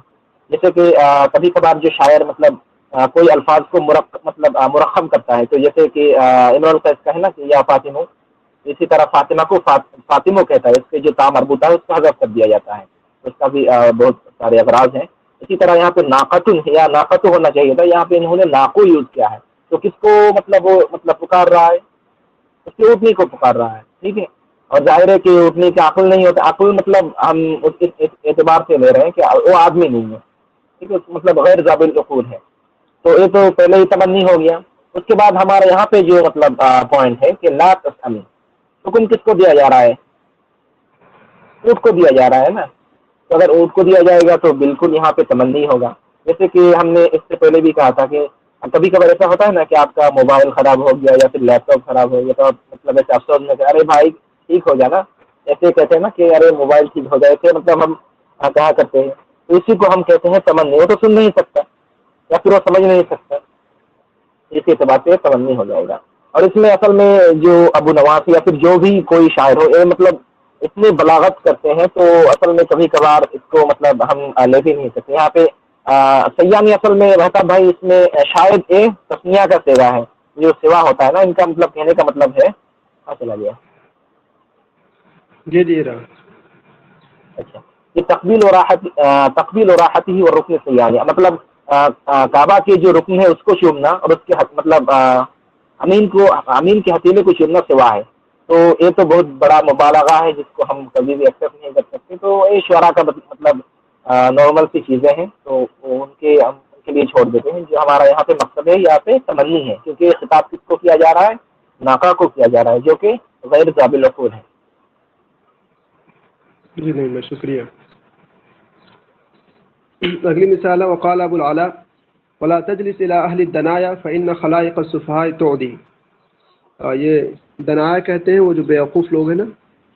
جیسے کہ کبھی کبھار جو شاعر مطلب کوئی الفاظ کو مرخم کرتا ہے، تو جیسے کہ عمران قیس کا ہے نا کہ یا فاطمہ، اسی طرح فاطمہ کو فاطمہ کہتا ہے، اس کے جو تا مربوطہ ہے اس کو حذف کر دیا جاتا ہے. اس کا بھی بہت سارے اغراض ہیں. اسی طرح یہاں پہ ناقتن یا ناقت ہونا چاہیے تھا، یہاں پہ انہوں نے ناقو یوز کیا ہے. تو کس کو مطلب وہ مطلب پکار رہا ہے، اس کی اونٹنی کو پکار رہا ہے. ٹھیک ہے. اور ظاہر ہے کہ اٹھنے کا عقل نہیں ہوتا. عقل مطلب ہم اس اعتبار سے لے رہے ہیں کہ وہ آدمی نہیں ہے. ٹھیک ہے، مطلب غیر ذابل عقول ہے. تو یہ تو پہلے ہی تمنی ہو گیا. اس کے بعد ہمارے یہاں پہ جو مطلب پوائنٹ ہے کہ لا تسمی، حکم کس کو دیا جا رہا ہے؟ اونٹ کو دیا جا رہا ہے نا. تو اگر اونٹ کو دیا جائے گا تو بالکل یہاں پہ تمنی ہوگا. جیسے کہ ہم نے اس سے پہلے بھی کہا تھا کہ کبھی کبھار ایسا ہوتا ہے نا کہ آپ کا موبائل خراب ہو گیا یا پھر لیپ ٹاپ خراب ہو گیا تو مطلب ایسے افسوس میں کہ ارے بھائی ٹھیک ہو جانا، ایسے کہتے ہیں نا کہ ارے موبائل ٹھیک ہو جائے تھے، مطلب ہم کہا کرتے ہیں. تو اسی کو ہم کہتے ہیں تمنی. وہ تو سن نہیں سکتا یا پھر وہ سمجھ نہیں سکتا. اس اعتبار سے تمنی ہو جائے گا. اور اس میں اصل میں جو ابو نواس یا پھر جو بھی کوئی شاعر ہو یہ مطلب اتنی بلاغت کرتے ہیں تو اصل میں کبھی کبھار اس کو مطلب ہم لے بھی نہیں سکتے. یہاں پہ سیانی اصل میں رہتا بھائی اس میں شاید ایک تسنیہ کا سیوا ہے جو سوا ہوتا ہے نا ان کا مطلب کہنے کا مطلب ہے. چلا گیا جی رہا. اچھا یہ تقبیل و راحت ہی اور رکن سیاح مطلب کعبہ کے جو رکن ہے اس کو چومنا اور اس کے مطلب امین کے ہتھیلے کو چومنا سوا ہے. تو یہ تو بہت بڑا مبالغہ ہے جس کو ہم کبھی بھی ایکسیپٹ نہیں کر سکتے. تو یہ شعراء کا مطلب نارمل سی چیزیں ہیں تو ان کے لیے چھوڑ دیتے ہیں. جو ہمارا یہاں پہ مقصد ہے یہاں پہ تمنی ہے کیونکہ یہ خطاب کس کو کیا جا رہا ہے ناقہ کو کیا جا رہا ہے جو کہ غیر قابل عقول ہے. جی نہیں میں شکریہ. اگلی مثال ہے وقال ابو العلا ولا تجلس الى اهل الدنايا فان خلائق السفهاء تعدي. یہ دنایا کہتے ہیں وہ جو بیوقوف لوگ ہیں نا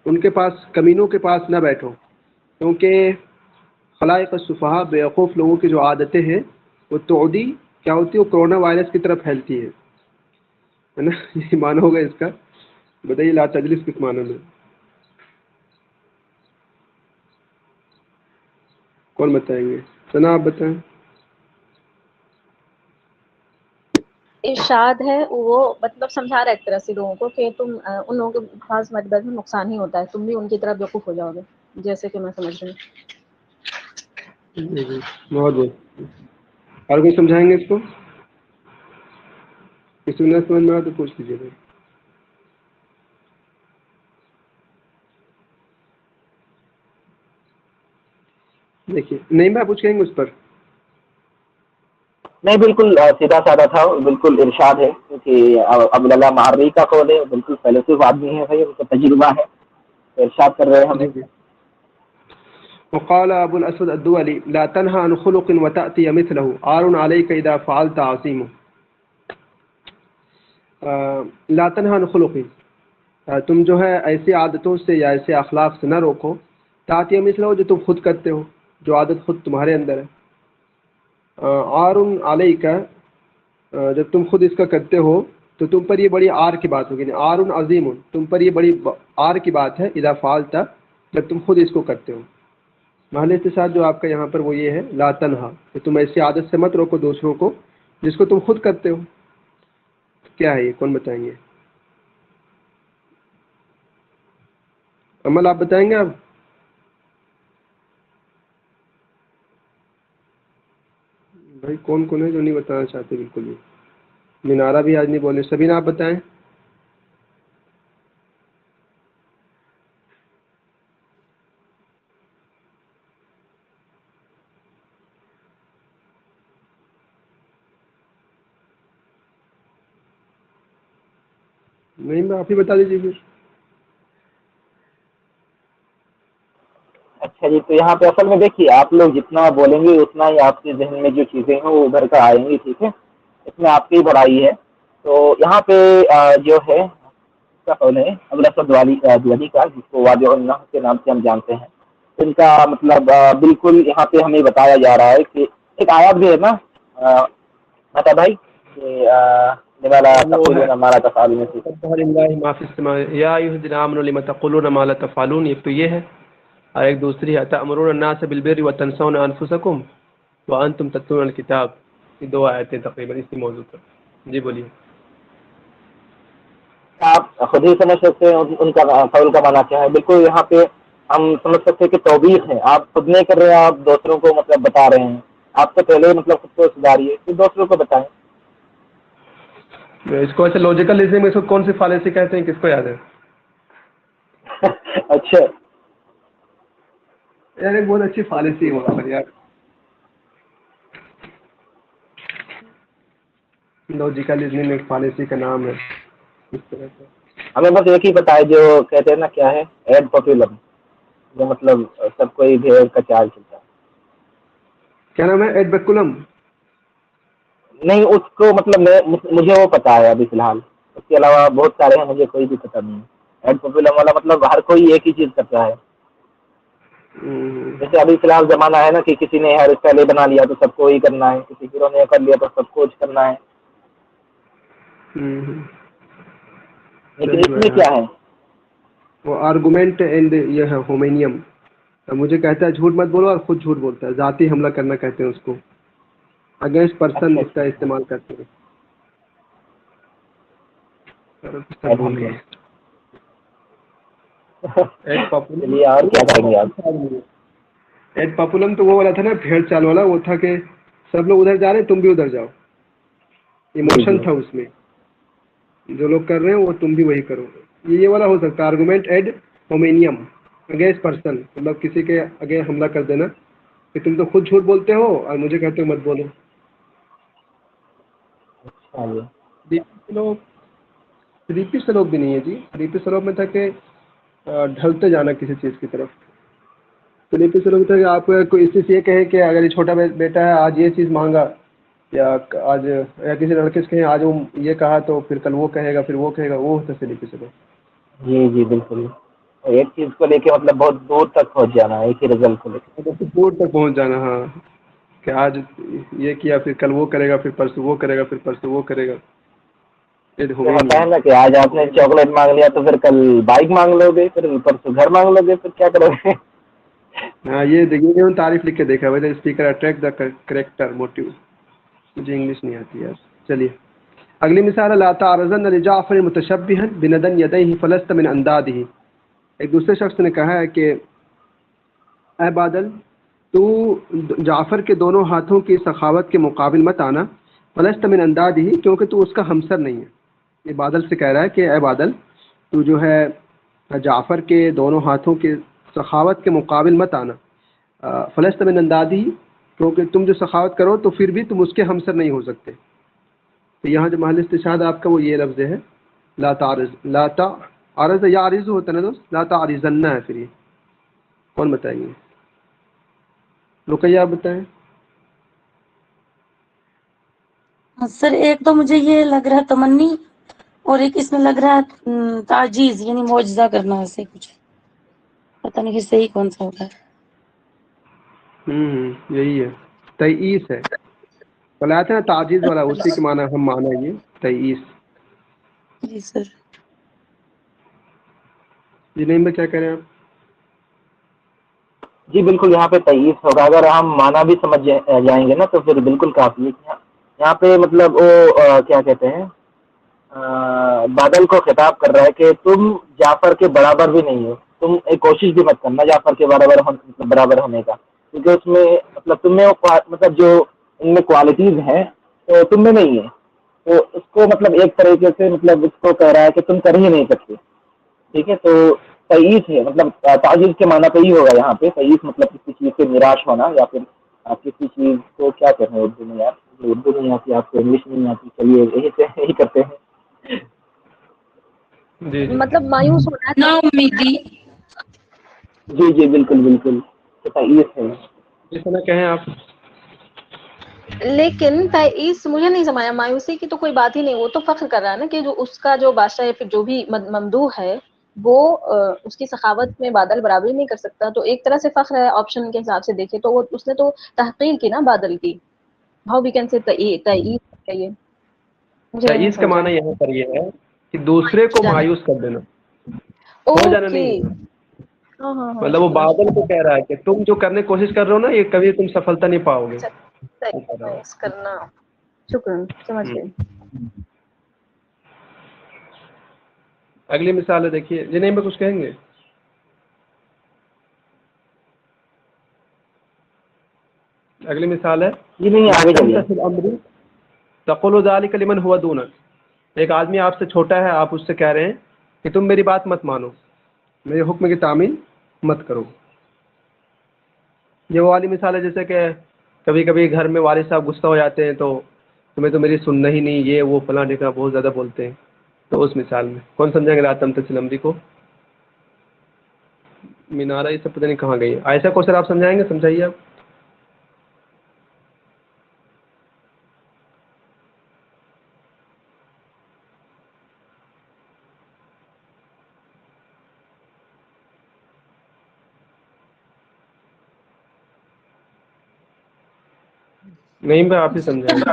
ان کے پاس کمینوں کے پاس نہ بیٹھو کیونکہ خلائق السفہاء بیوقوف لوگوں کی جو عادتیں ہیں وہ تعدی کیا ہوتی ہے وہ کرونا وائرس کی طرف پھیلتی ہے نا. یہ معنی ہوگا اس کا. بتائیے لا تجلس کس معنی میں کون بتائیں گے؟ سنا آپ بتائیں. ارشاد ہے وہ مطلب سمجھا رہا ہے ایک طرح سے لوگوں کو کہ تم ان لوگوں کے پاس مطلب نقصان ہی ہوتا ہے تم بھی ان کی طرف بیوقوف ہو جاؤ گے جیسے کہ میں سمجھ رہی ہوں. جی بہت بہت. اور کوئی سمجھائیں گے اس کو؟ کسی نے سمجھ میں آیا تو پوچھ لیجیے گا. دیکھیے نہیں میں پوچھ کہیں گے اس پر. نہیں بالکل سیدھا سادہ تھا بالکل ارشاد ہے کیونکہ ابو اللہ معرری کا قول ہے بالکل فیلسوف آدمی ہے بھائی ان کا تجربہ ہے ارشاد کر رہے ہیں ہمیں. جی. وقال ابو الاسود الدولي لا تنهى عن خلق وتأتي مثله عار عليك اذا فعلت عظيم. لا تنهى عن خلق تم جو ہے ایسی عادتوں سے یا ایسے اخلاق سے نہ روکو تأتي مثله جو تم خود کرتے ہو جو عادت خود تمہارے اندر ہے. عار علیک جب تم خود اس کا کرتے ہو تو تم پر یہ بڑی عار کی بات ہوگی. عار عظیم تم پر یہ بڑی عار کی بات ہے اذا فعلت جب تم خود اس کو کرتے ہو. محل کے ساتھ جو آپ کا یہاں پر وہ یہ ہے لا تنہا کہ تم ایسی عادت سے مت روکو دوسروں کو جس کو تم خود کرتے ہو. کیا ہے یہ کون بتائیں گے؟ عمل آپ بتائیں گے. آپ بھائی کون کون ہے جو نہیں بتانا چاہتے بالکل بھی؟ مینارہ بھی آج نہیں بولے. سبھی آپ بتائیں. نہیں میں آپ ہی بتا دیجیے پھر. اچھا جی تو یہاں پہ اصل میں دیکھیے آپ لوگ جتنا بولیں گے اتنا ہی آپ کے ذہن میں جو چیزیں ہیں وہ ادھر کا آئیں گی. ٹھیک ہے اس میں آپ کی بڑائی ہے. تو یہاں پہ جو ہے اس کا قول ہے ابو الاسود دؤلی کا جس کو وادع النہ کے نام سے ہم جانتے ہیں. ان کا مطلب بالکل یہاں پہ ہمیں بتایا جا رہا ہے کہ ایک آیات بھی ہے نا متا بھائی کہ ہمارا تفعلون یا ایھا الذین آمنوا لم تقولون ما لا تفعلون. ایک تو یہ ہے اور ایک دوسری ہے تأمرون الناس بالبر وتنسون انفسکم وانتم تتلون الکتاب. یہ دو آیتیں تقریباً اسی موضوع پر. جی بولیے. آپ خود ہی سمجھ سکتے ہیں ان کا قول کا معنی کیا ہے. بالکل یہاں پہ ہم سمجھ سکتے ہیں کہ توبیخ ہے. آپ خود نہیں کر رہے ہیں آپ دوسروں کو مطلب بتا رہے ہیں. آپ سے پہلے مطلب خود کو سدھاریے پھر دوسروں کو بتائیں. اس کو ایسے لاجیکل ریزننگ میں اس کو کون سی فالسی کہتے ہیں کس کو یاد ہے؟ اچھا یار ایک بہت اچھی فالسی ہے وہاں پر یار. لاجیکل ریزننگ ایک فالسی کا نام ہے. اس طرح سے ہمیں بس ایک ہی پتا ہے جو کہتے ہیں نا کیا ہے ایڈ پاپولم جو مطلب سب کوئی بھیڑ کا چال چلتا ہے. کیا نام ہے؟ ایڈ بیکولم. نہیں اس کو مطلب مجھے وہ پتا ہے ابھی فی الحال. اس کے علاوہ بہت سارے ہیں مجھے کوئی بھی پتا نہیں ہے. ایڈ پاپولم والا مطلب ہر کوئی ایک ہی چیز کرتا ہے. جیسے ابھی فی الحال زمانہ ہے نا کہ کسی نے ہیئر اسٹائل بنا لیا تو سب کو ہی کرنا ہے. کسی ہیرو نے کر لیا تو سب کو کرنا ہے. لیکن اس میں کیا ہے؟ وہ آرگومنٹ اینڈ یہ ہے ہومینیم. مجھے کہتا ہے جھوٹ مت بولو اور خود جھوٹ بولتا ہے. ذاتی حملہ کرنا کہتے ہیں اس کو. اگینسٹ پرسن اس کا استعمال کرتے ہیں. چلیے اور کیا کریں گے آپ؟ ایڈ پاپولم تو وہ والا تھا نا, بھیڑ چال والا. وہ تھا کہ سب لوگ ادھر جا رہے ہیں تم بھی ادھر جاؤ. ایموشن تھا اس میں, جو لوگ کر رہے ہیں وہ تم بھی وہی کرو. یہ والا ہو سکتا ہے آرگومنٹ ایڈ ہومینیم اگینسٹ پرسن, مطلب کسی کے آگے حملہ کر دینا کہ تم تو خود جھوٹ بولتے ہو اور مجھے کہتے ہو مت بولو. ریپی سلوک بھی نہیں ہے جی. ریپی سلوک میں تھا کہ ڈھلتے جانا کسی چیز کی طرف. تو ریپی سلوک تھا کہ آپ کوئی اس چیز یہ کہیں کہ اگر یہ چھوٹا بیٹا ہے آج یہ چیز مانگا, یا آج یا کسی لڑکے سے کہیں آج وہ یہ کہا تو پھر کل وہ کہے گا, پھر وہ کہے گا, وہ ہوتا ہے ریپی سلوک. جی جی بالکل. ایک چیز کو لے کے مطلب بہت دور تک پہنچ جانا ہے ایک ہی رزلٹ کو لے کے. دور تک پہنچ جانا. ہاں, کہ آج یہ کیا پھر کل وہ کرے گا, پھر پرسوں وہ کرے گا, پھر پرسوں وہ کرے گا. ہوتا ہے نا کہ آج آپ نے چاکلیٹ مانگ لیا تو پھر کل بائک مانگ لو گے, پھر پرسوں گھر مانگ لو گے, پھر کیا کرو گے؟ ہاں, یہ دیکھیے تعریف لکھ کے دیکھا weather speaker attract the character motive. مجھے انگلش نہیں آتی یار. چلیے اگلی مثال, لا تعرضن لجعفر متشبہا بندن یدیہ فلست من اندادہ. ایک دوسرے شخص نے کہا ہے کہ اے بادل, تو جعفر کے دونوں ہاتھوں کی سخاوت کے مقابل مت آنا, فلست من اندادہ, کیونکہ تو اس کا ہمسر نہیں ہے. یہ بادل سے کہہ رہا ہے کہ اے بادل, تو جو ہے جعفر کے دونوں ہاتھوں کے سخاوت کے مقابل مت آنا. فلست من اندادہ, کیونکہ تم جو سخاوت کرو تو پھر بھی تم اس کے ہمسر نہیں ہو سکتے. تو یہاں جو محل استشہاد آپ کا وہ یہ لفظ ہے, لا تعرض. لا تعرض یا عارض ہوتا ہے نا دوست, لا تعرضن ہے. پھر یہ کون بتائیں گے؟ رقیہ آپ بتائیں. سر ایک تو مجھے یہ لگ رہا ہے تمنی, اور ایک اس میں لگ رہا ہے تعجیز, یعنی معجزہ کرنا. ایسے کچھ پتہ نہیں کہ صحیح کون سا ہوتا ہے. یہی ہے, تئیس ہے. بلایا تھا نا تعجیز والا, اسی کے معنی ہم مانا یہ تئیس. جی سر. جی نہیں, میں کیا کہہ رہے ہیں آپ؟ جی بالکل, یہاں پہ تئیس ہوگا. اگر ہم معنی بھی سمجھ جائیں گے نا تو پھر بالکل کافی ہے. یہاں پہ مطلب وہ کیا کہتے ہیں, بادل کو خطاب کر رہا ہے کہ تم جعفر کے برابر بھی نہیں ہو. تم ایک کوشش بھی مت کرنا جعفر کے برابر ہونے کا, کیونکہ اس میں مطلب تم میں مطلب جو ان میں کوالٹیز ہیں تو تم میں نہیں ہے. تو اس کو مطلب ایک طریقے سے مطلب اس کو کہہ رہا ہے کہ تم کر ہی نہیں سکتے. ٹھیک ہے, تو تئیس ہے, مطلب تعجیز کے معنی تو یہ ہوگا یہاں پہ. تئیس مطلب کسی چیز سے نراش ہونا, یا پھر کسی چیز کو کیا کہتے ہیں اردو میں. یار اردو نہیں آتی آپ کو, انگلش نہیں آتی, چلیے یہی کرتے ہیں. جی جی مطلب مایوس ہونا نا امیدی. جی جی بالکل بالکل, تئیس ہے. جس طرح کہیں آپ. لیکن تئیس مجھے نہیں سمایا. مایوسی کی تو کوئی بات ہی نہیں, وہ تو فخر کر رہا ہے نا کہ جو اس کا جو بادشاہ یا پھر جو بھی ممدوح ہے وہ اس کی سخاوت میں بادل برابری نہیں کر سکتا. تو ایک طرح سے فخر ہے آپشن کے حساب سے دیکھے تو. وہ اس نے تو تحقیر کی نا بادل کی. ہاؤ وی کین سے تئیس. مجھے نہیں تئیس کا سمجھا. معنی یہاں پر یہ ہے کہ دوسرے کو مایوس کر دینا, ہو جانا اوکے. نہیں ہے. ہاں ہاں ہاں, مطلب وہ سمجھ. بادل کو کہہ رہا ہے کہ تم جو کرنے کی کوشش کر رہے ہو نا, یہ کبھی تم سفلتا نہیں پاؤ گے. اچھا, تئیس کرنا. شکریہ, سمجھ گئی. اگلی مثال ہے, دیکھیے جنہیں میں کچھ کہیں گے. اگلی مثال ہے, جی نہیں, آگے چلیے. تقول ذلك لمن هو دونك. ایک آدمی آپ سے چھوٹا ہے, آپ اس سے کہہ رہے ہیں کہ تم میری بات مت مانو, میرے حکم کی تعمیل مت کرو. یہ وہ والی مثال ہے جیسے کہ کبھی کبھی گھر میں والد صاحب غصہ ہو جاتے ہیں تو تمہیں تو میری سننا ہی نہیں, یہ وہ فلاں ڈھکا بہت زیادہ بولتے ہیں. تو اس مثال میں کون سمجھائیں گے رات تمتسل امری کو؟ مینارہ یہ سب پتہ نہیں کہاں گئی. ایسا کو سر آپ سمجھائیں گے, سمجھائیے آپ. نہیں, میں آپ ہی سمجھائیں گے.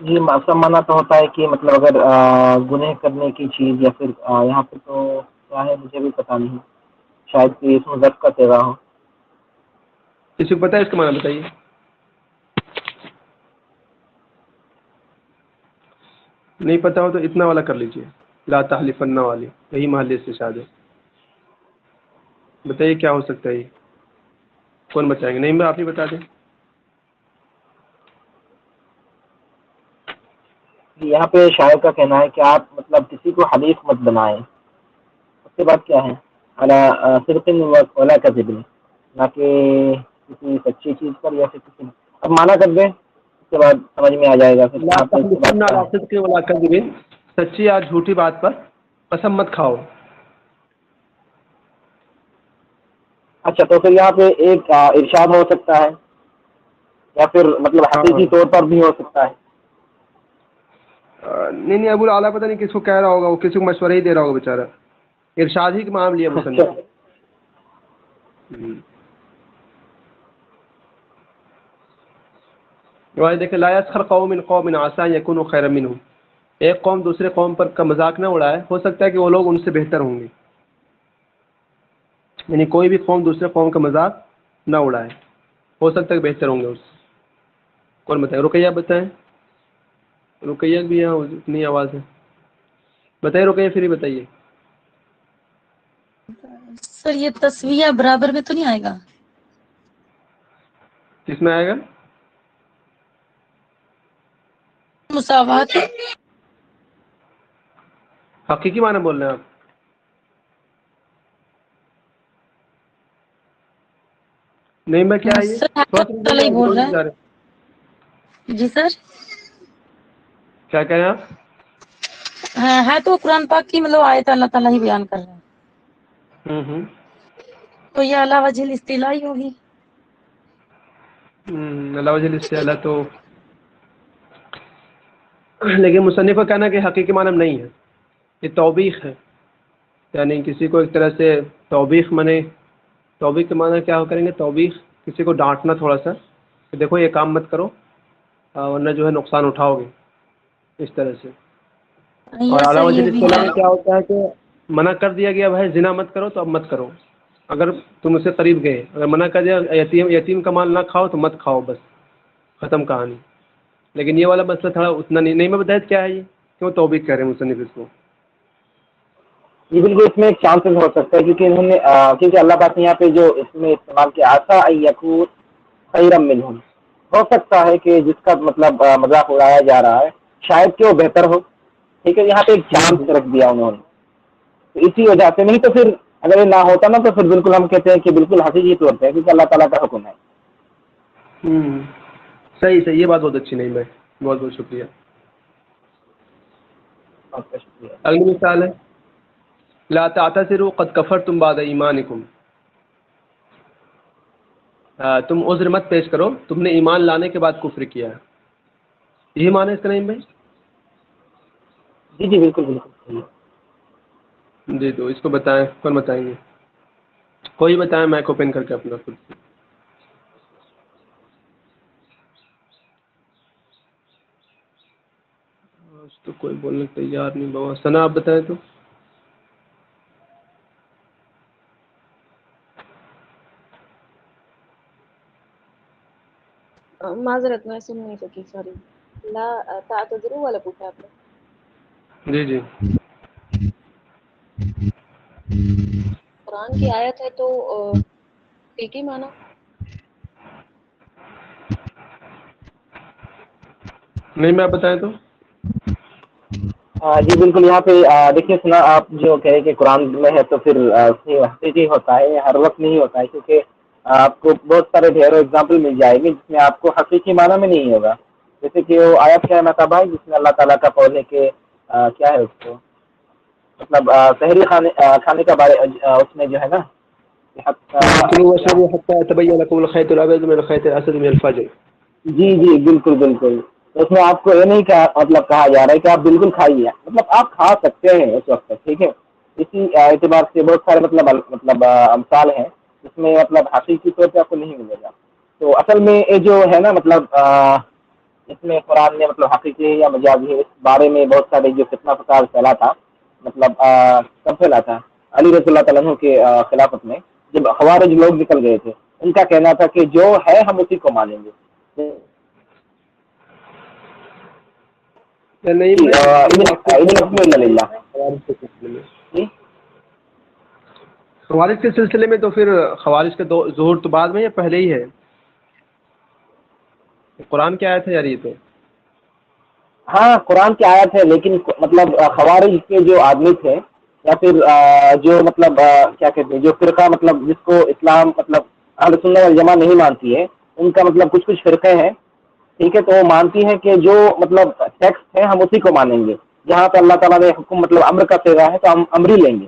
جی معصوم مانا تو ہوتا ہے کہ مطلب اگر گناہ کرنے کی چیز یا پھر یہاں پہ تو کیا ہے مجھے بھی پتہ نہیں، شاید کہ اس میں ضبط کا تیرا ہو. کسی کو پتہ ہے اس کا معنی بتائیے. نہیں پتہ ہو تو اتنا والا کر لیجیے، لا تحلفن والی، یہی محل استشہاد ہے. بتائیے کیا ہو سکتا ہے یہ، کون بتائیں گے؟ نہیں میں آپ ہی بتا دیں. یہاں پہ شاعر کا کہنا ہے کہ آپ مطلب کسی کو حلیف مت بنائیں. اس کے بعد کیا ہے؟ صرف ولا کذب، نہ کہ کسی سچی چیز پر یا پھر کسی. اب مانا کر دیں، اس کے بعد سمجھ میں آ جائے گا پھر لا یہاں پہ اس کے بعد تحلفن کیا علی ہے. صدق ولا کذب، سچی یا جھوٹی بات پر قسم مت کھاؤ. اچھا تو پھر یہاں پہ ایک ارشاد ہو سکتا ہے یا پھر مطلب ہاں حقیقی طور پر بھی ہو سکتا ہے. نہیں ابو اعلیٰ پتہ نہیں کس کو کہہ رہا ہوگا، وہ کسی کو مشورہ ہی دے رہا ہوگا بیچارہ. ارشاد ہی کا معام لیا اچھا مصنف. دیکھیں لا یسخر قوم من قوم عسى ان يكونوا خيرا منهم، ایک قوم دوسرے قوم پر کا مذاق نہ اڑائے، ہو سکتا ہے کہ وہ لوگ ان سے بہتر ہوں گے. یعنی کوئی بھی قوم دوسرے قوم کا مذاق نہ اڑائے، ہو سکتا ہے کہ بہتر ہوں گے اس سے. کون بتائے؟ رقیہ بتائیں. رقیہ بھی یہاں اتنی آواز ہے. بتائیے رقیہ، پھر ہی بتائیے. سر یہ تسویہ برابر میں تو نہیں آئے گا؟ کس میں آئے گا؟ مساوات. حقیقی معنی بول رہے ہیں آپ؟ نہیں میں کیا ہے یہ سر تھوڑا سا رک جائیے، ہی آپ بول زور رہا سے جا رہے ہیں. ہے جی سر. کیا کہہ رہے ہیں آپ؟ ہاں ہے تو قرآن پاک کی مطلب آیت اللہ تعالیٰ ہی بیان کر رہے ہیں، ہوں تو یہ علی وجہ الاستعلاء ہی ہوگی. اللہ وجہ الاستعلاء تو، لیکن مصنف کا کہنا ہے کہ حقیقی معنی میں نہیں ہے، یہ توبیخ ہے. یعنی کسی کو ایک طرح سے توبیخ مانے، توبیخ کے معنی کیا کریں گے؟ توبیخ کسی کو ڈانٹنا تھوڑا سا کہ دیکھو یہ کام مت کرو ورنہ جو ہے نقصان اٹھاؤ گے، اس طرح سے. اور یس اعلیٰ سر وجہ یہ بھی الاصطلاح ہے. میں کیا ہوتا ہے کہ منع کر دیا گیا بھائی زنا مت کرو تو اب مت کرو. اگر تم اس سے قریب گئے، اگر منع کر دیا یتیم کا مال نہ کھاؤ تو مت کھاؤ، بس ختم کہانی. لیکن یہ والا مسئلہ تھوڑا اتنا نہیں میں بتایا کیا ہے یہ، کیوں توبیخ کہہ رہے ہیں مصنف اس کو. جی بالکل، اس میں ایک چانسز ہو سکتا ہے کیونکہ انہوں نے کیونکہ اللہ پاک نے یہاں پہ جو اس میں استعمال کیا عسیٰ ان یکون خیرا منہم، ہو سکتا ہے کہ جس کا مطلب مذاق اڑایا جا رہا ہے شاید کہ وہ بہتر ہو. ٹھیک ہے، یہاں پہ ایک چانس رکھ دیا انہوں نے، تو اسی وجہ سے. نہیں تو پھر اگر یہ نہ ہوتا نا تو پھر بالکل ہم کہتے ہیں کہ بالکل حقیقی طور پہ کیونکہ اللہ تعالیٰ کا حکم ہے. صحیح، یہ بات بہت اچھی. نہیں میں بہت بہت شکریہ. آپ کا شکریہ. اگلی مثال ہے لا تعتذروا قد کفرتم بعد ایمانکم، تم عذر مت پیش کرو، تم نے ایمان لانے کے بعد کفر کیا. یہی معنی ہے اس کا نہیں بھائی؟ جی بالکل صحیح. جی تو اس کو بتائیں، کون بتائیں گے؟ کوئی بتائیں، مائک اوپن کر کے اپنا خود سے. آج تو کوئی بولنے کو تیار نہیں بابا. ثنا آپ بتائیں تو. معذرت میں سن نہیں سکی، سوری. لا تعتذروا والا پوچھا آپ نے؟ جی قرآن کی آیت ہے تو ایک ہی معنی. نہیں میں بتائیں تو. جی بالکل، یہاں پہ دیکھیے سنا، آپ جو کہیں کہ قرآن میں ہے تو پھر حقیقی ہوتا ہے، ہر وقت نہیں ہوتا ہے کیونکہ آپ کو بہت سارے ڈھیروں اگزامپل مل جائے گی جس میں آپ کو حقیقی معنی میں نہیں ہوگا. جیسے کہ وہ آیت کیا ہے مطلب ہے جس میں اللہ تعالیٰ کا قول ہے کہ کیا ہے اس کو مطلب سحری کھانے کا بارے اس میں جو ہے نا كلوا واشربوا حتى يتبين لكم الخيط الأبيض من الخيط الأسود من الفجر. جی بالکل. اس میں آپ کو یہ نہیں مطلب کہا جا رہا ہے کہ آپ بالکل کھائیے، مطلب آپ کھا سکتے ہیں اس وقت تک. ٹھیک ہے، اسی اعتبار سے بہت سارے مطلب امثال ہیں جس میں مطلب حقیقی طور پہ آپ کو نہیں ملے گا. تو اصل میں یہ جو ہے نا مطلب اس میں قرآن نے مطلب حقیقی ہے یا مجازی ہے، اس بارے میں بہت سارے جو فتنہ فساد پھیلا تھا، مطلب کب پھیلا تھا؟ علی رضی اللہ تعالیٰ عنہ کے خلافت میں، جب خوارج لوگ نکل گئے تھے، ان کا کہنا تھا کہ جو ہے ہم اسی کو مانیں گے. نہیں خوارج کے سلسلے میں تو پھر خوارج کا ظہور تو بعد میں یا پہلے ہی ہے؟ قرآن کی آیت ہے یار یہ تو. ہاں قرآن کی آیت ہے، لیکن مطلب خوارج کے جو آدمی تھے یا پھر جو مطلب کیا کہتے ہیں، جو فرقہ مطلب جس کو اسلام مطلب اہل سنت والجماعت نہیں مانتی ہے، ان کا مطلب کچھ فرقے ہیں، ٹھیک ہے، تو وہ مانتی ہے کہ جو مطلب ٹیکسٹ ہے ہم اسی کو مانیں گے. جہاں پہ اللہ تعالیٰ نے حکم مطلب امر کا صیغہ ہے تو ہم امر ہی لیں گے،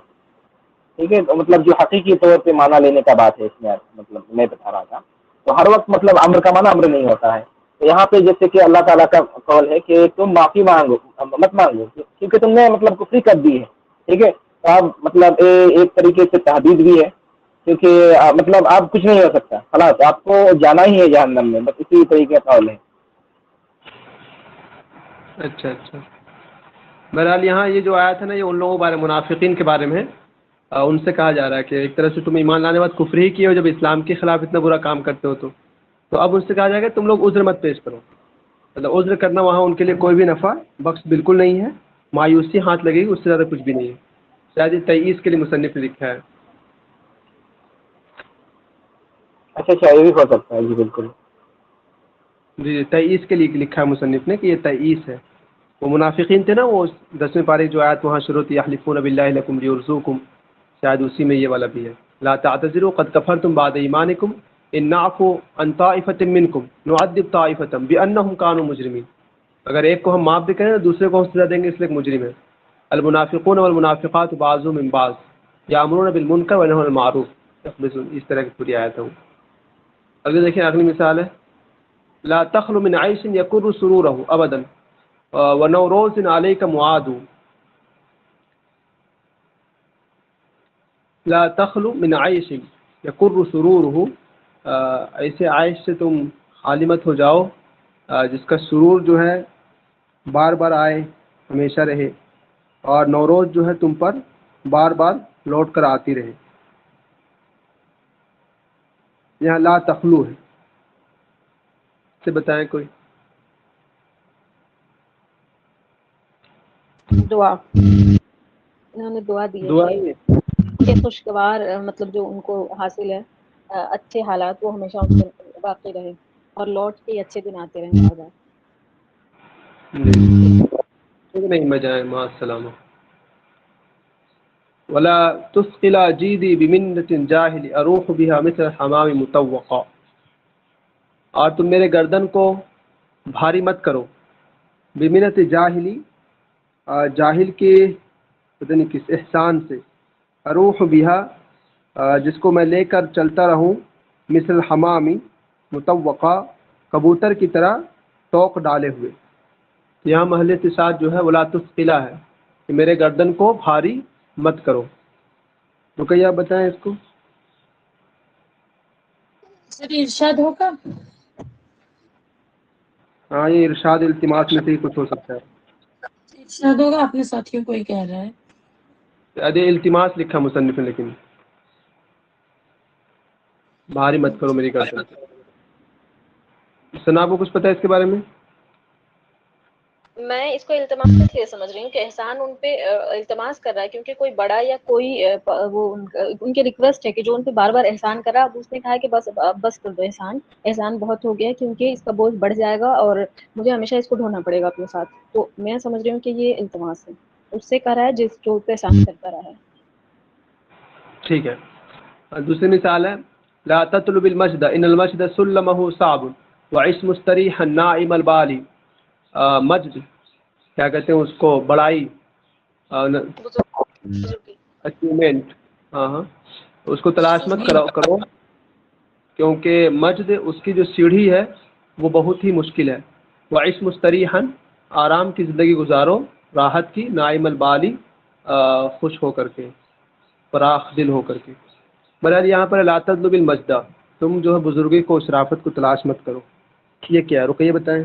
ٹھیک ہے. تو مطلب جو حقیقی طور پہ معنی لینے کا بات ہے اس میں، مطلب میں بتا رہا تھا، تو ہر وقت مطلب امر کا معنی امر نہیں ہوتا ہے. تو یہاں پہ جیسے کہ اللہ تعالیٰ کا قول ہے کہ تم معافی مانگو، مت مانگو کیونکہ تم نے مطلب کفری کر دی ہے، ٹھیک ہے. تو اب مطلب ایک طریقے سے تحدید بھی ہے، کیونکہ مطلب اب کچھ نہیں ہو سکتا، خلاص آپ کو جانا ہی ہے جہنم میں، بس اسی طریقے کا قول ہے. اچھا اچھا. بہرحال یہاں یہ جو آیت ہے نا، یہ ان لوگوں کے بارے منافقین کے بارے میں ہے. ان سے کہا جا رہا ہے کہ ایک طرح سے تم ایمان لانے کے بعد کفر ہی کیے ہو، جب اسلام کے خلاف اتنا برا کام کرتے ہو تو اب ان سے کہا جائے گا تم لوگ عذر مت پیش کرو. مطلب عذر کرنا وہاں ان کے لیے کوئی بھی نفع بخش بالکل نہیں ہے، مایوسی ہاتھ لگے گی، اس سے زیادہ کچھ بھی نہیں ہے. شاید یہ 23 کے لیے مصنف نے لکھا ہے. اچھا یہ بھی ہو سکتا ہے، جی بالکل. جی 23 کے لیے لکھا ہے مصنف نے کہ یہ 23 ہے. وہ منافقین تھے نا، وہ 10ویں پارے جو آیت وہاں شروع ہوتی ہے یحلفون باللہ لکم لیرضوکم، شاید اسی میں یہ والا بھی ہے. لا تعتذروا قد کفرتم بعد ایمانکم ان نعفو عن طائفۃ منکم نعذب طائفۃ بانہم کانوا مجرمین. اگر ایک کو ہم معاف بھی کریں تو دوسرے کو ہم سزا دیں گے اس لیے ایک مجرم ہے. المنافقون والمنافقات بعضهم من بعض یامرون بالمنکر وینہون عن المعروف، اس طرح کی پوری آیت ہے. اگر دیکھیں اگلی مثال ہے لا تخلو من عیش یکر سرورہ ابدا ونوروز علیک معاد. لا تخلو من عیش یکر سرورہ، ایسے عیش سے تم خالی مت ہو جاؤ جس کا سرور جو ہے بار بار آئے، ہمیشہ رہے، اور نوروز جو ہے تم پر بار بار لوٹ کر آتی رہے. یہاں لا تخلو ہے، سے بتائیں کوئی. دعا، انہوں نے دعا دی دعا ہے کہ خوشگوار مطلب جو ان کو حاصل ہے اچھے حالات وہ ہمیشہ ان سے باقی رہے اور لوٹ کے اچھے دن آتے رہیں بار بار. نہیں مجائے مع السلامہ. ولا تثقل جیدی بمنت جاہل اروح بها مثل الحمام مطوقا. اور تم میرے گردن کو بھاری مت کرو، بمنت جاہلی، جاہل کے پتہ نہیں کس احسان سے، اروح بها جس کو میں لے کر چلتا رہوں، مثل الحمام مطوقا، کبوتر کی طرح توق ڈالے ہوئے. یہاں محل کے ساتھ جو ہے ولا تثقلہ ہے کہ میرے گردن کو بھاری مت کرو. تو کیا آپ بتائیں اس کو. سر ارشاد ہوگا. ہاں یہ ارشاد التماس میں سے ہی کچھ ہو سکتا ہے. ارشاد ہوگا، اپنے ساتھیوں کو ہی کہہ رہا ہے. ادے التماس لکھا مصنف نے، لیکن بھاری مت کرو میری گردن. سنا آپ کو کچھ پتہ ہے اس کے بارے میں؟ میں اس کو التماس اس لیے سمجھ رہی ہوں کہ احسان ان پہ التماس کر رہا ہے کیونکہ کوئی بڑا یا کوئی وہ ان کی ریکویسٹ ہے کہ جو ان پہ بار بار احسان کر رہا. اب اس نے کہا کہ بس کر دو، احسان بہت ہو گیا کیونکہ اس کا بوجھ بڑھ جائے گا اور مجھے ہمیشہ اس کو ڈھونا پڑے گا اپنے ساتھ. تو میں سمجھ رہی ہوں کہ یہ التماس ہے، اس سے کر رہا ہے جس جو پہ احسان کرتا رہا ہے. ٹھیک ہے. دوسری مثال ہے لا تطلب المجد ان المجد سلمه صعب وعش مستریحا نائم البالی. مجد کیا کہتے ہیں اس کو، بڑائی، اچیومنٹ، ہاں اس کو تلاش مت کرو کیونکہ مجد اس کی جو سیڑھی ہے وہ بہت ہی مشکل ہے. وعش مستریحا، آرام کی زندگی گزارو، راحت کی، نائم البالی، خوش ہو کر کے، فراخ دل ہو کر کے. بہرحال یہاں پر لا تطلب المجد، تم جو ہے بزرگی کو، شرافت کو تلاش مت کرو. یہ کیا ہے رقیہ بتائیں.